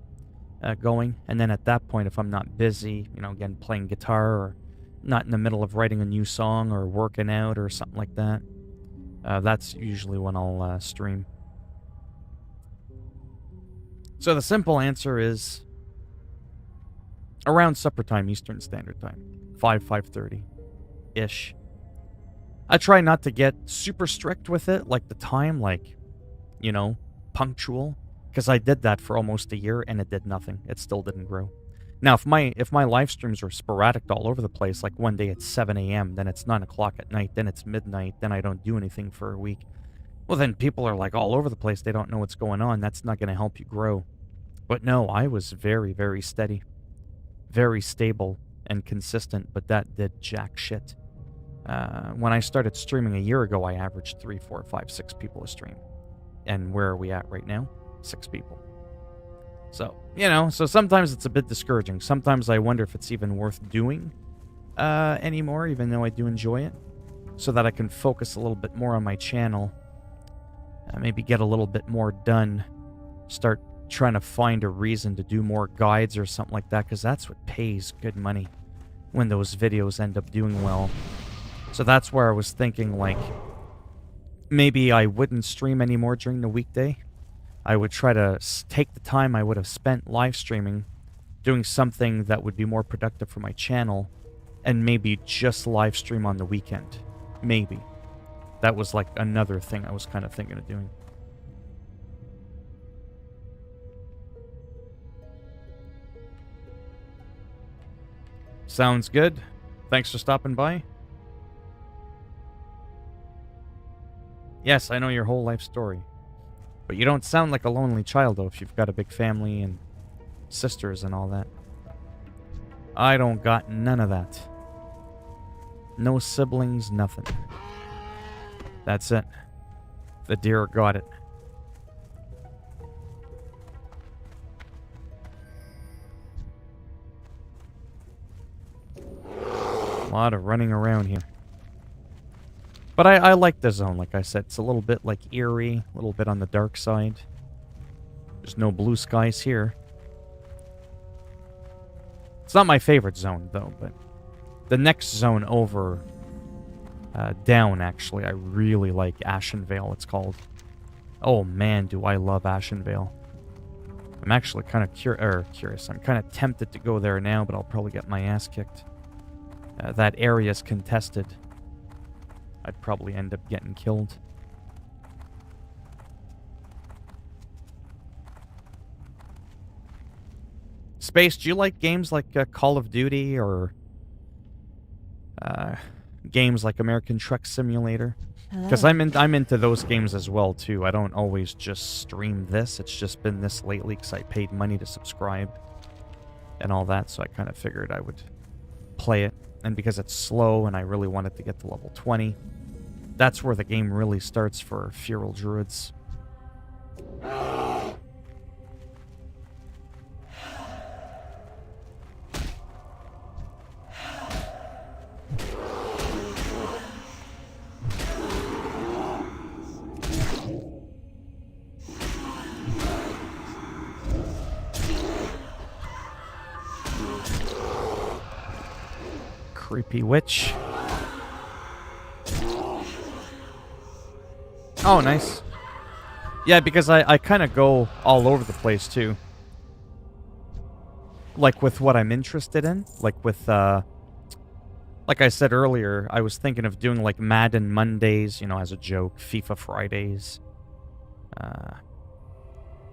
going. And then at that point, if I'm not busy, again, playing guitar or not in the middle of writing a new song or working out or something like that, that's usually when I'll stream. So the simple answer is around supper time, Eastern Standard Time. 5:30-ish. I try not to get super strict with it, like the time, punctual. Because I did that for almost a year and it did nothing. It still didn't grow. Now, if my live streams are sporadic all over the place, like one day it's 7 a.m., then it's 9 o'clock at night, then it's midnight, then I don't do anything for a week, well, then people are like all over the place. They don't know what's going on. That's not going to help you grow. But no, I was very, very steady, very stable and consistent, but that did jack shit. When I started streaming a year ago, I averaged 3, 4, 5, 6 people a stream. And where are we at right now? 6 people. So, so sometimes it's a bit discouraging. Sometimes I wonder if it's even worth doing anymore, even though I do enjoy it, so that I can focus a little bit more on my channel, maybe get a little bit more done, start trying to find a reason to do more guides or something like that, because that's what pays good money when those videos end up doing well. So that's where I was thinking, like, maybe I wouldn't stream anymore during the weekday. I would try to take the time I would have spent live streaming, doing something that would be more productive for my channel, and maybe just live stream on the weekend. Maybe. That was like another thing I was kind of thinking of doing. Sounds good. Thanks for stopping by. Yes, I know your whole life story. But you don't sound like a lonely child, though, if you've got a big family and sisters and all that. I don't got none of that. No siblings, nothing. That's it. The deer got it. A lot of running around here. But I like the zone, like I said. It's a little bit like eerie, a little bit on the dark side. There's no blue skies here. It's not my favorite zone, though, but the next zone over, down, actually, I really like Ashenvale, it's called. Oh, man, do I love Ashenvale. I'm actually kind of curious. I'm kind of tempted to go there now, but I'll probably get my ass kicked. That area's contested. I'd probably end up getting killed. Space, do you like games like Call of Duty or games like American Truck Simulator? Because I'm into those games as well too. I don't always just stream this. It's just been this lately because I paid money to subscribe and all that, so I kind of figured I would play it. And because it's slow and I really wanted to get to level 20, that's where the game really starts for feral druids. Creepy witch. Oh, nice. Yeah, because I kind of go all over the place, too. Like, with what I'm interested in. Like, with, like I said earlier, I was thinking of doing, like, Madden Mondays, you know, as a joke. FIFA Fridays.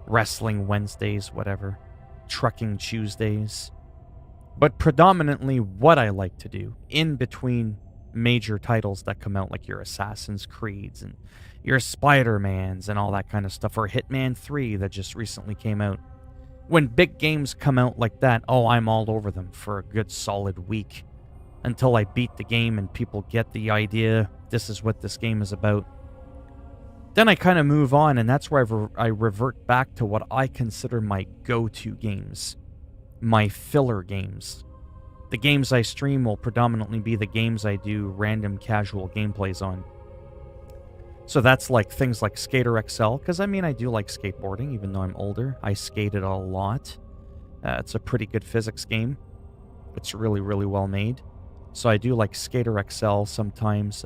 Wrestling Wednesdays, whatever. Trucking Tuesdays. But predominantly what I like to do, in between major titles that come out, like your Assassin's Creeds and your Spider-Mans and all that kind of stuff, or Hitman 3 that just recently came out. When big games come out like that, oh, I'm all over them for a good solid week until I beat the game and people get the idea, this is what this game is about. Then I kind of move on, and that's where I revert back to what I consider my go-to games. My filler games. The games I stream will predominantly be the games I do random casual gameplays on. So that's like things like Skater XL, because I mean I do like skateboarding, even though I'm older. I skated a lot. It's a pretty good physics game. It's really, really well made. So I do like Skater XL sometimes.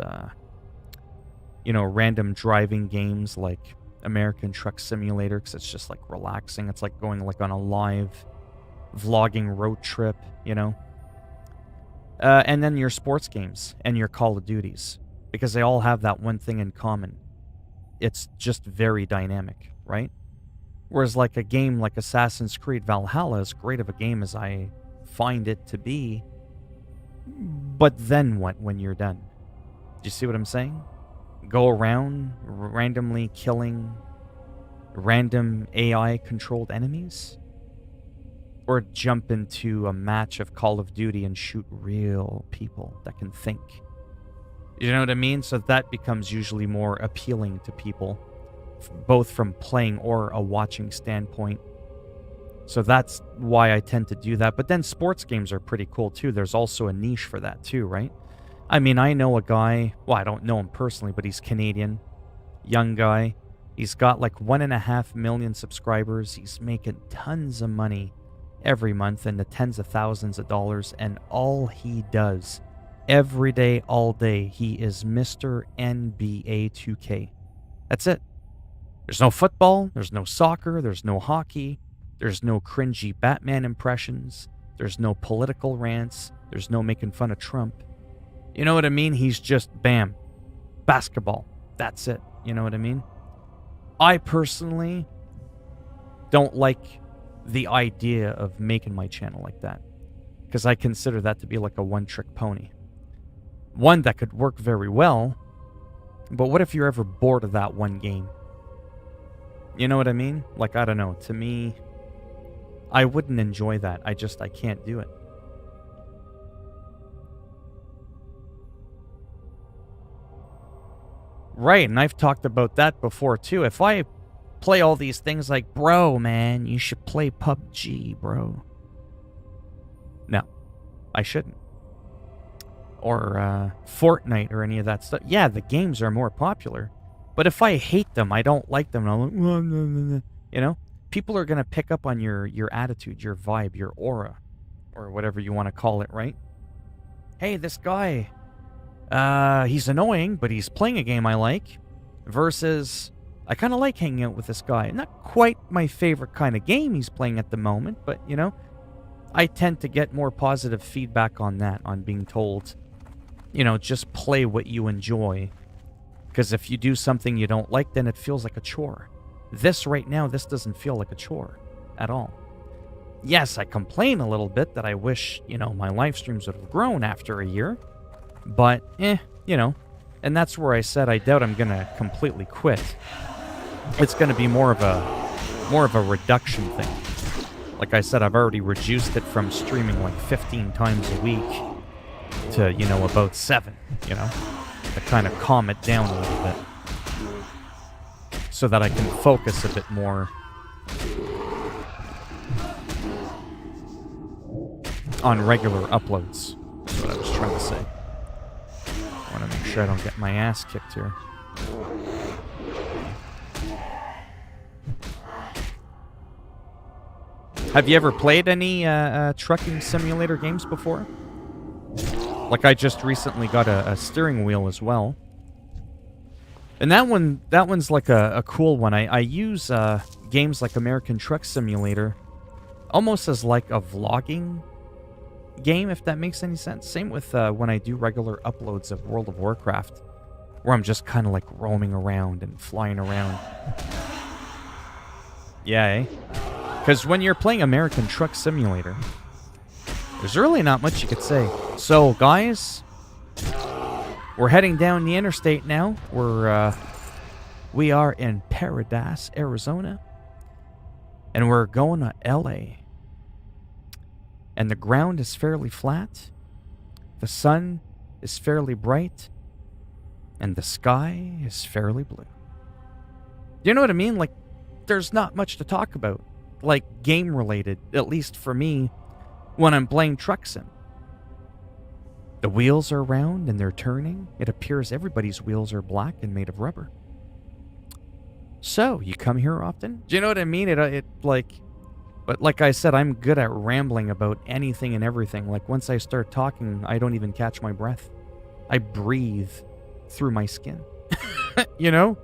You know, random driving games like American Truck Simulator, because it's just like relaxing. It's like going like on a live vlogging road trip, you know. And then your sports games and your Call of Duties, because they all have that one thing in common. It's just very dynamic, right? Whereas like a game like Assassin's Creed Valhalla, as great of a game as I find it to be, but then what when you're done? Do you see what I'm saying? Go around randomly killing random AI-controlled enemies? Or jump into a match of Call of Duty and shoot real people that can think. You know what I mean? So that becomes usually more appealing to people, both from playing or a watching standpoint. So that's why I tend to do that. But then sports games are pretty cool too. There's also a niche for that too, right? I mean, I know a guy, well, I don't know him personally, but he's Canadian, young guy. He's got like 1.5 million subscribers. He's making tons of money every month in the tens of thousands of dollars. And all he does every day, all day, he is Mr. NBA 2K. That's it. There's no football. There's no soccer. There's no hockey. There's no cringy Batman impressions. There's no political rants. There's no making fun of Trump. You know what I mean? He's just, bam, basketball. That's it. You know what I mean? I personally don't like the idea of making my channel like that, because I consider that to be like a one-trick pony. One that could work very well, but what if you're ever bored of that one game? You know what I mean? Like, I don't know. To me, I wouldn't enjoy that. I can't do it. Right, and I've talked about that before too. If I play all these things like, bro, man, you should play PUBG, bro. No, I shouldn't. Or Fortnite or any of that stuff. Yeah, the games are more popular. But if I hate them, I don't like them, and I'm like, you know? People are going to pick up on your attitude, your vibe, your aura, or whatever you want to call it, right? Hey, this guy, he's annoying, but he's playing a game I like, versus I kind of like hanging out with this guy. Not quite my favorite kind of game he's playing at the moment, but, you know, I tend to get more positive feedback on that, on being told, you know, just play what you enjoy. Because if you do something you don't like, then it feels like a chore. This right now, this doesn't feel like a chore at all. Yes, I complain a little bit that I wish, you know, my live streams would have grown after a year. But, you know, and that's where I said I doubt I'm going to completely quit. It's going to be more of a reduction thing. Like I said, I've already reduced it from streaming like 15 times a week to, you know, about 7, you know, to kind of calm it down a little bit, so that I can focus a bit more on regular uploads. That's what I was trying to say. I want to make sure I don't get my ass kicked here. Have you ever played any trucking simulator games before? Like, I just recently got a steering wheel as well. And that one's like a cool one. I use games like American Truck Simulator almost as like a vlogging game, if that makes any sense. Same with when I do regular uploads of World of Warcraft, where I'm just kind of like roaming around and flying around. Yeah, eh? Because when you're playing American Truck Simulator, there's really not much you could say. So, guys, we're heading down the interstate now. We are in Paradise, Arizona, and we're going to LA. And the ground is fairly flat, the sun is fairly bright, and the sky is fairly blue. You know what I mean? Like, there's not much to talk about, like game-related, at least for me, when I'm playing Truck Sim. The wheels are round and they're turning. It appears everybody's wheels are black and made of rubber. So, you come here often? Do you know what I mean? But like I said, I'm good at rambling about anything and everything. Like, once I start talking, I don't even catch my breath. I breathe through my skin. You know?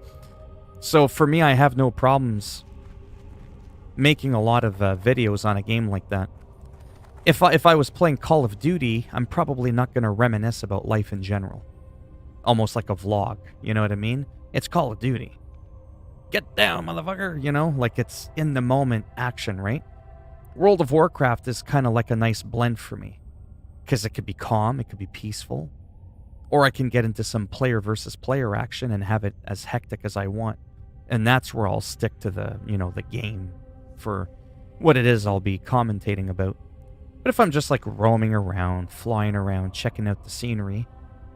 So for me, I have no problems making a lot of videos on a game like that. If I was playing Call of Duty, I'm probably not going to reminisce about life in general. Almost like a vlog, you know what I mean? It's Call of Duty. Get down, motherfucker, you know? Like, it's in the moment action, right? World of Warcraft is kind of like a nice blend for me. Because it could be calm, it could be peaceful. Or I can get into some player versus player action and have it as hectic as I want. And that's where I'll stick to the, you know, the game for what it is I'll be commentating about. But if I'm just like roaming around, flying around, checking out the scenery,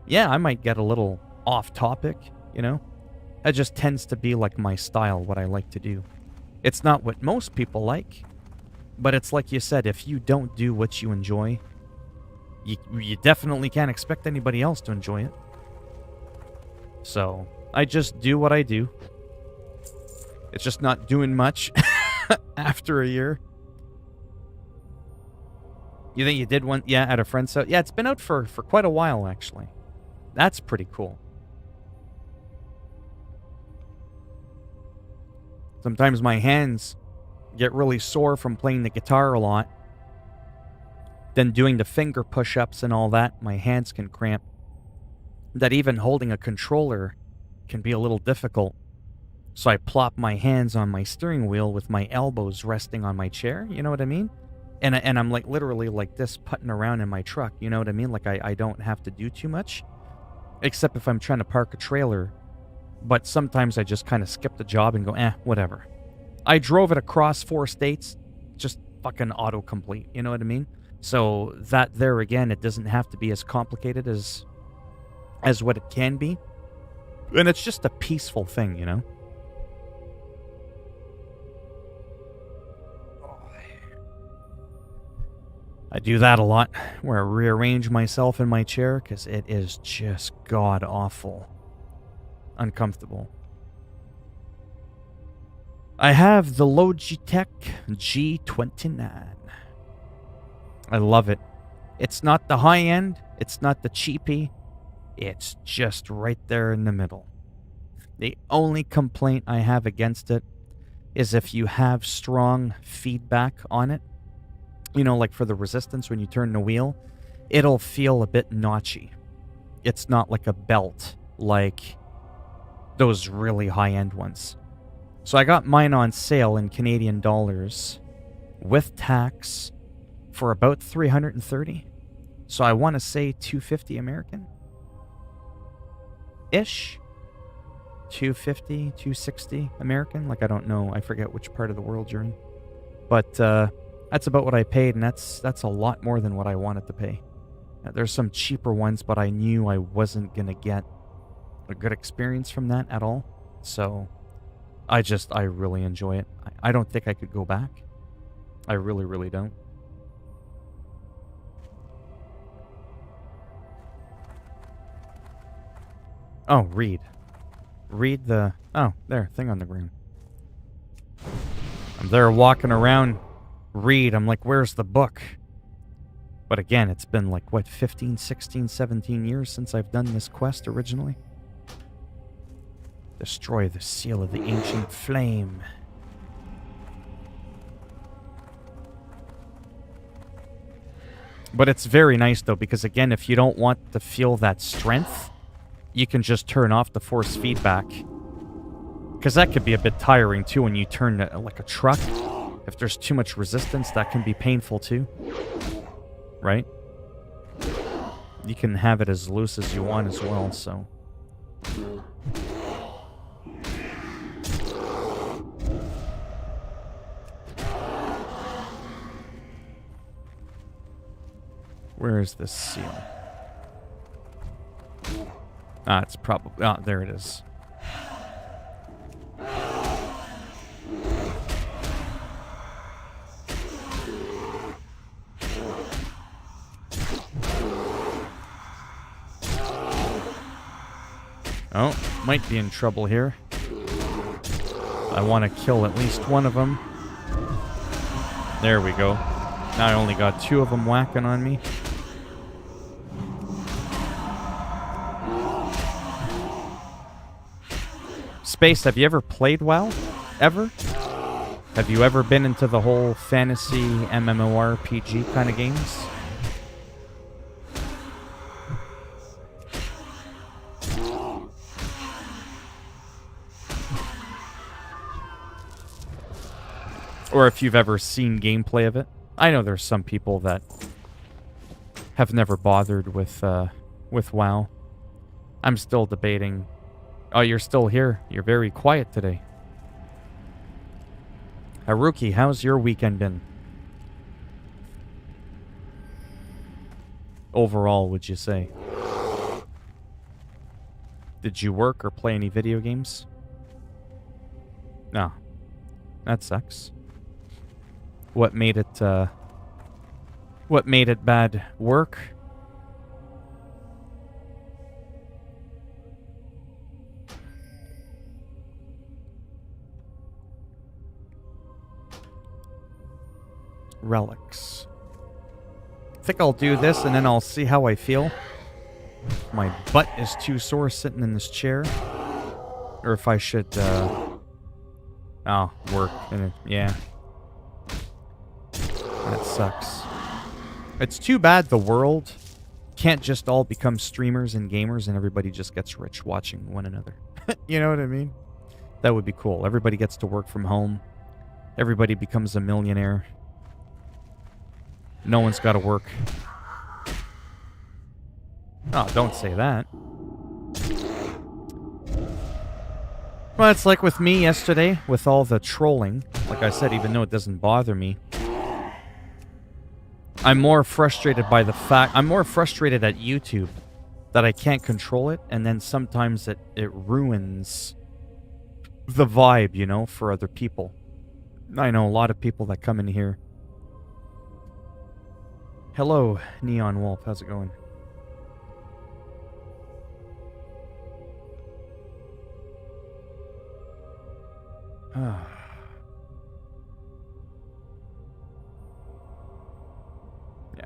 yeah, I might get a little off topic, you know? That just tends to be like my style, what I like to do. It's not what most people like, but it's like you said, if you don't do what you enjoy, you definitely can't expect anybody else to enjoy it. So, I just do what I do. It's just not doing much after a year. You think you did one? Yeah, at a friend's house? Yeah, it's been out for quite a while, actually. That's pretty cool. Sometimes my hands get really sore from playing the guitar a lot. Then doing the finger push-ups and all that, my hands can cramp. That even holding a controller can be a little difficult. So I plop my hands on my steering wheel with my elbows resting on my chair, you know what I mean? And I'm like literally like this putting around in my truck, you know what I mean? Like I don't have to do too much. Except if I'm trying to park a trailer. But sometimes I just kind of skip the job and go, whatever. I drove it across 4 states, just fucking autocomplete, you know what I mean? So that there again, it doesn't have to be as complicated as what it can be. And it's just a peaceful thing, you know? I do that a lot, where I rearrange myself in my chair, because it is just god-awful. Uncomfortable. I have the Logitech G29. I love it. It's not the high-end, it's not the cheapy, it's just right there in the middle. The only complaint I have against it is if you have strong feedback on it, you know, like for the resistance when you turn the wheel, it'll feel a bit notchy. It's not like a belt, like those really high-end ones. So I got mine on sale in Canadian dollars with tax for about $330. So I want to say $250 American. Ish. $250, $260 American. Like I don't know. I forget which part of the world you're in. But that's about what I paid, and that's a lot more than what I wanted to pay. There's some cheaper ones, but I knew I wasn't going to get a good experience from that at all. So I really enjoy it. I don't think I could go back. I really, really don't. Oh, read. Read the... Oh, there, thing on the ground. I'm there walking around. Read. I'm like, where's the book? But again, it's been like, what, 15, 16, 17 years since I've done this quest originally? Destroy the seal of the ancient flame. But it's very nice, though, because again, if you don't want to feel that strength, you can just turn off the force feedback. Because that could be a bit tiring, too, when you turn like a truck. If there's too much resistance, that can be painful, too. Right? You can have it as loose as you want as well, so... Where is this seal? Ah, it's probably... Ah, there it is. Oh, might be in trouble here. I want to kill at least one of them. There we go. Now I only got 2 of them whacking on me. Space, have you ever played WoW? Ever? Have you ever been into the whole fantasy MMORPG kind of games? Or if you've ever seen gameplay of it. I know there's some people that have never bothered with WoW. I'm still debating. Oh, you're still here. You're very quiet today. Haruki, how's your weekend been? Overall, would you say? Did you work or play any video games? No. That sucks. What made it bad? Work? relics. I think I'll do this and then I'll see how I feel. My butt is too sore sitting in this chair. Or if I should, work. Yeah. That sucks. It's too bad the world can't just all become streamers and gamers and everybody just gets rich watching one another. You know what I mean? That would be cool. Everybody gets to work from home. Everybody becomes a millionaire. No one's got to work. Oh, don't say that. Well, it's like with me yesterday, with all the trolling. Like I said, even though it doesn't bother me, I'm more frustrated by the fact... I'm more frustrated at YouTube that I can't control it, and then sometimes it ruins the vibe, you know, for other people. I know a lot of people that come in here. Hello, Neon Wolf. How's it going? Yeah,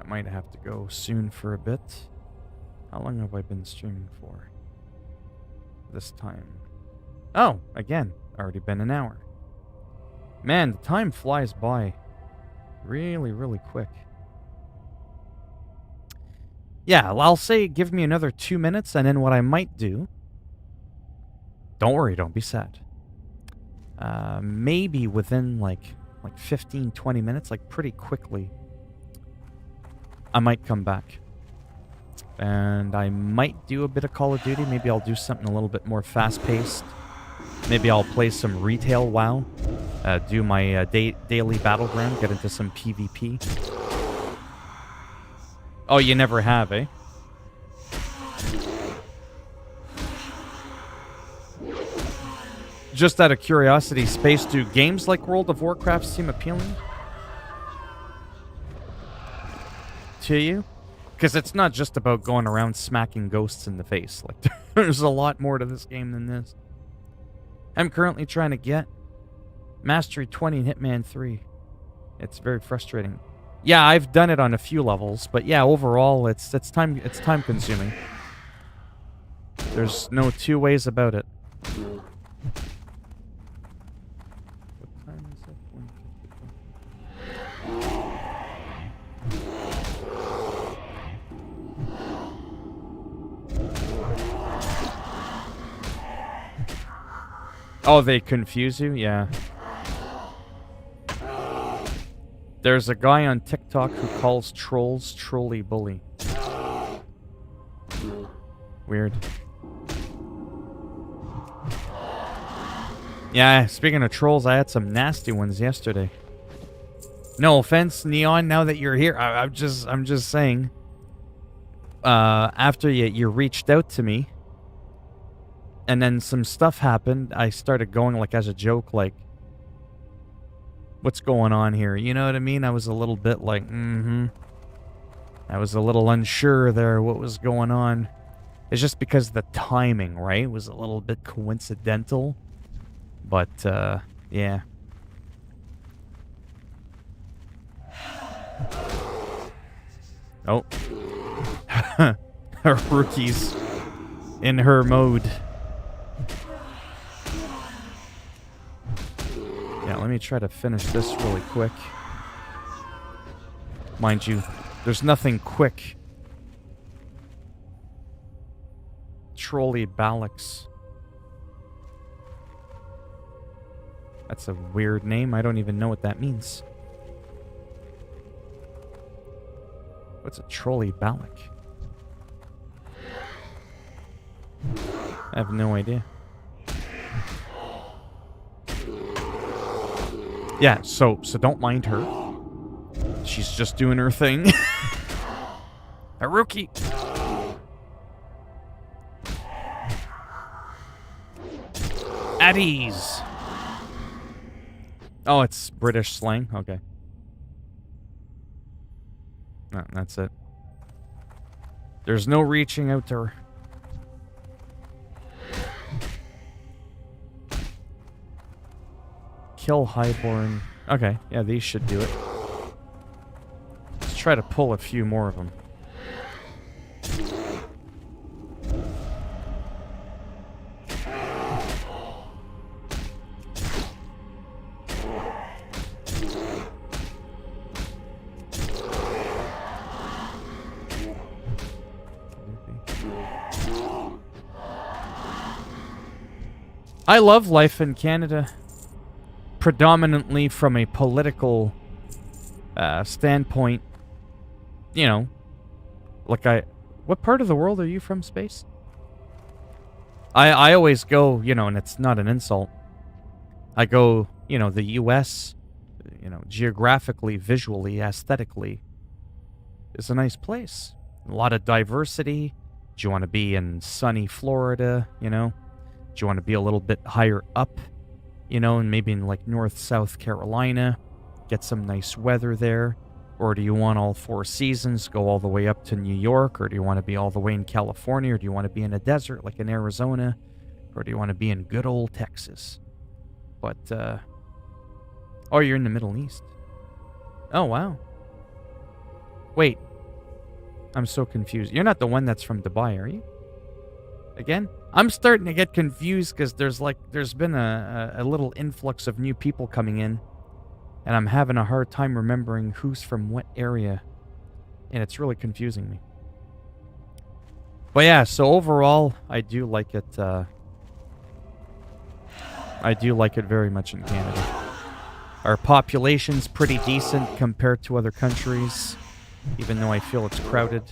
I might have to go soon for a bit. How long have I been streaming for? This time. Oh, again. Already been an hour. Man, the time flies by really, really quick. Yeah, I'll say give me another 2 minutes, and then what I might do... Don't worry, don't be sad. Maybe within like 15, 20 minutes, like pretty quickly, I might come back. And I might do a bit of Call of Duty. Maybe I'll do something a little bit more fast-paced. Maybe I'll play some retail WoW. Do my daily battleground, get into some PvP. Oh, you never have, eh? Just out of curiosity, Space, do games like World of Warcraft seem appealing to you? Because it's not just about going around smacking ghosts in the face. Like, there's a lot more to this game than this. I'm currently trying to get Mastery 20 in Hitman 3. It's very frustrating. Yeah, I've done it on a few levels, but yeah, overall, it's time consuming. There's no two ways about it. What time is it? 1:54. Oh, they confuse you? Yeah. There's a guy on TikTok who calls trolls trolley bully. Weird. Yeah, speaking of trolls, I had some nasty ones yesterday. No offense, Neon, now that you're here, I'm just saying. After you reached out to me, and then some stuff happened, I started going like as a joke, like, what's going on here? You know what I mean? I was a little bit like, I was a little unsure there what was going on. It's just because the timing, right, was a little bit coincidental. But, yeah. Oh. Her rookie's in her mode. Yeah, let me try to finish this really quick. Mind you, there's nothing quick. Trolley Balax. That's a weird name. I don't even know what that means. What's a Trolley Balak? I have no idea. Yeah, so don't mind her. She's just doing her thing. Haruki! At ease! Oh, it's British slang? Okay. No, that's it. There's no reaching out to her. Kill Highborn. Okay, yeah, these should do it. try to pull a few more of them. I love life in Canada, predominantly from a political standpoint. You know, like what part of the world are you from, Space? I always go, you know, and it's not an insult. I go, you know, the U.S., you know, geographically, visually, aesthetically, is a nice place. A lot of diversity. Do you want to be in sunny Florida, you know? Do you want to be a little bit higher up, you know, and maybe in like North, South Carolina, get some nice weather there? Or do you want all 4 seasons, go all the way up to New York? Or do you want to be all the way in California? Or do you want to be in a desert like in Arizona? Or do you want to be in good old Texas? But, oh, you're in the Middle East. Oh, wow. Wait. I'm so confused. You're not the one that's from Dubai, are you? Again? I'm starting to get confused because there's been a little influx of new people coming in, and I'm having a hard time remembering who's from what area, and it's really confusing me. But yeah, so overall, I do like it. I do like it very much in Canada. Our population's pretty decent compared to other countries, even though I feel it's crowded.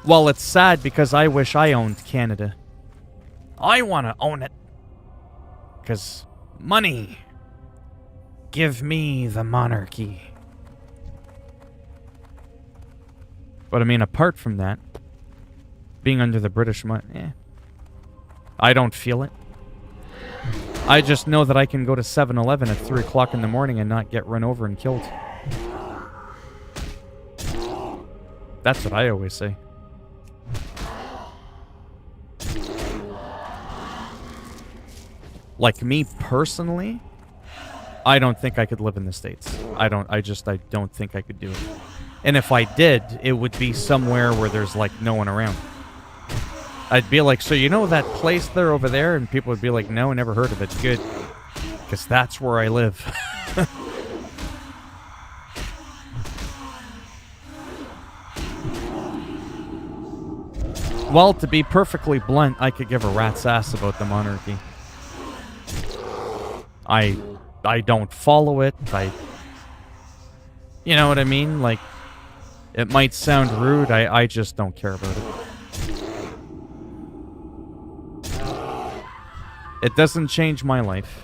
Well, it's sad because I wish I owned Canada. I want to own it. Because money. Give me the monarchy. But I mean, apart from that, being under the British I don't feel it. I just know that I can go to 7-Eleven at 3 o'clock in the morning and not get run over and killed. That's what I always say. Like me personally, I don't think I could live in the States. I don't think I could do it. And if I did, it would be somewhere where there's like no one around. I'd be like, so you know that place there over there? And people would be like, no, never heard of it. Good. Because that's where I live. Well, to be perfectly blunt, I could give a rat's ass about the monarchy. I don't follow it. You know what I mean? Like, it might sound rude. I just don't care about it. It doesn't change my life.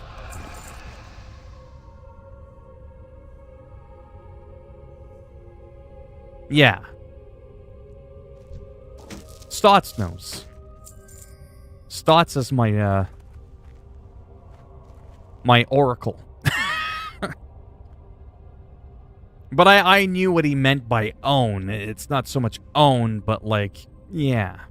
Yeah. Stotts knows. Stotts is my oracle. But I knew what he meant by own. It's not so much own, but like, yeah.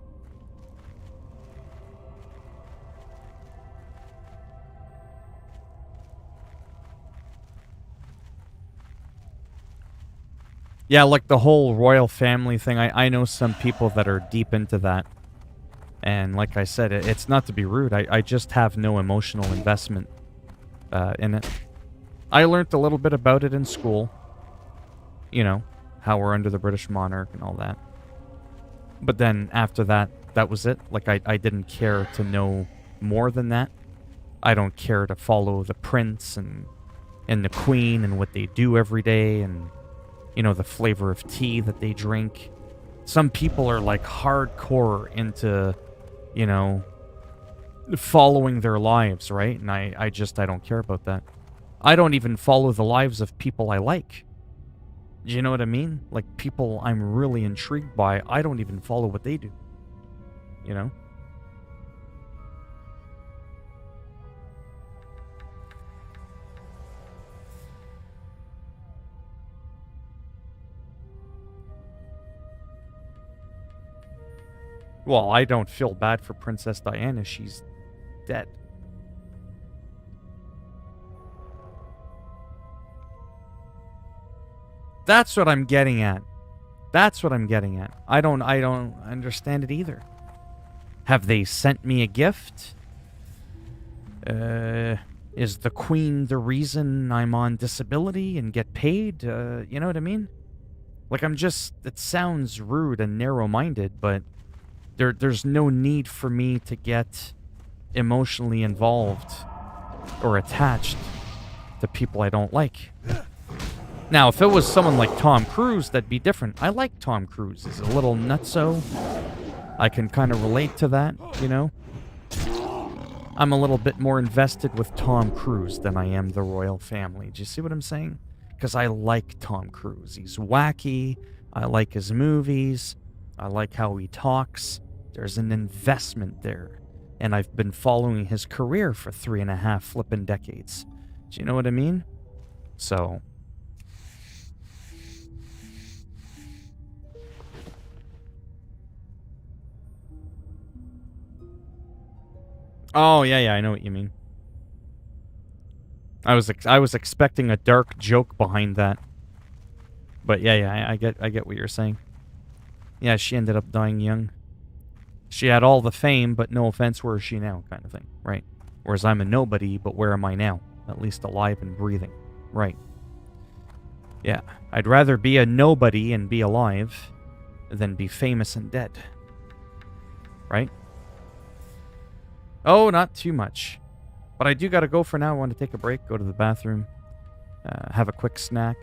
Yeah, like the whole royal family thing, I know some people that are deep into that. And like I said, it's not to be rude. I just have no emotional investment in it. I learned a little bit about it in school. You know, how we're under the British monarch and all that. But then after that, that was it. Like, I didn't care to know more than that. I don't care to follow the prince and the queen and what they do every day and, you know, the flavor of tea that they drink. Some people are, like, hardcore into, you know, following their lives, right? And I don't care about that. I don't even follow the lives of people I like. Do you know what I mean? Like, people I'm really intrigued by, I don't even follow what they do. You know? Well, I don't feel bad for Princess Diana. She's dead. That's what I'm getting at. That's what I'm getting at. I don't understand it either. Have they sent me a gift? Is the Queen the reason I'm on disability and get paid? You know what I mean? Like, it sounds rude and narrow-minded, but there's no need for me to get emotionally involved or attached to people I don't like. Now, if it was someone like Tom Cruise, that'd be different. I like Tom Cruise. He's a little nutso. I can kind of relate to that, you know? I'm a little bit more invested with Tom Cruise than I am the royal family. Do you see what I'm saying? Because I like Tom Cruise. He's wacky. I like his movies. I like how he talks. There's an investment there. And I've been following his career for 3.5 flippin' decades. Do you know what I mean? So... Oh, yeah, I know what you mean. I was expecting a dark joke behind that. But yeah, I get what you're saying. Yeah, she ended up dying young. She had all the fame, but no offense, where is she now, kind of thing, right? Whereas I'm a nobody, but where am I now? At least alive and breathing, right? Yeah, I'd rather be a nobody and be alive than be famous and dead, right? Oh, not too much. But I do gotta go for now. I want to take a break, go to the bathroom, have a quick snack,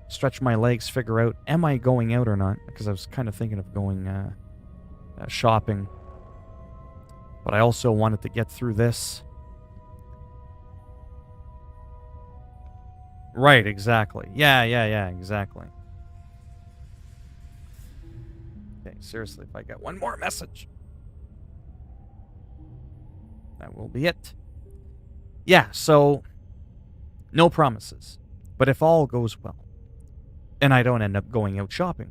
stretch my legs, figure out, am I going out or not? Because I was kind of thinking of going shopping. But I also wanted to get through this. Right, exactly. Yeah, exactly. Okay, seriously, if I get one more message, that will be it. Yeah, so no promises. But if all goes well, and I don't end up going out shopping,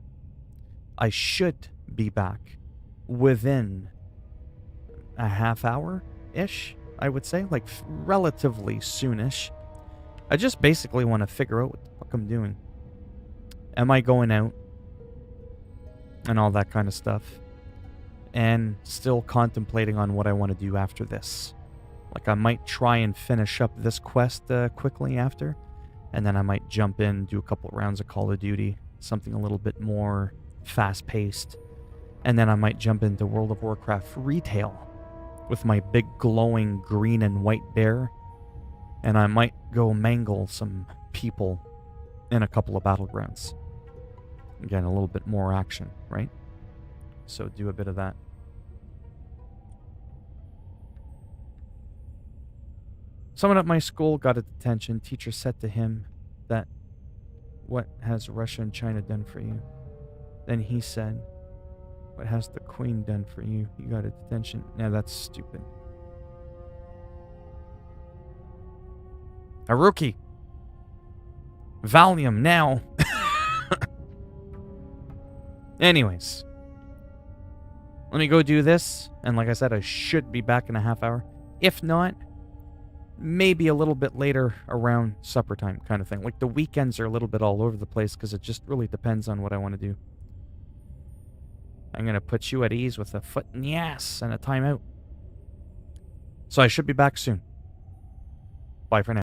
I should be back within a half hour-ish, I would say. Like, relatively soonish. I just basically want to figure out what the fuck I'm doing. Am I going out? And all that kind of stuff. And still contemplating on what I want to do after this. Like, I might try and finish up this quest quickly after. And then I might jump in, do a couple rounds of Call of Duty. Something a little bit more fast-paced. And then I might jump into World of Warcraft retail with my big glowing green and white bear. And I might go mangle some people in a couple of battlegrounds. Again, a little bit more action, right? So do a bit of that. Someone at my school got a detention. Teacher said to him that, "What has Russia and China done for you?" Then he said, "What has the Queen done for you? You got a detention." Now that's stupid. Haruki. Valium now. Anyways. Let me go do this. And like I said, I should be back in a half hour. If not, maybe a little bit later around supper time kind of thing. Like, the weekends are a little bit all over the place because it just really depends on what I want to do. I'm going to put you at ease with a foot in the ass and a timeout. So I should be back soon. Bye for now.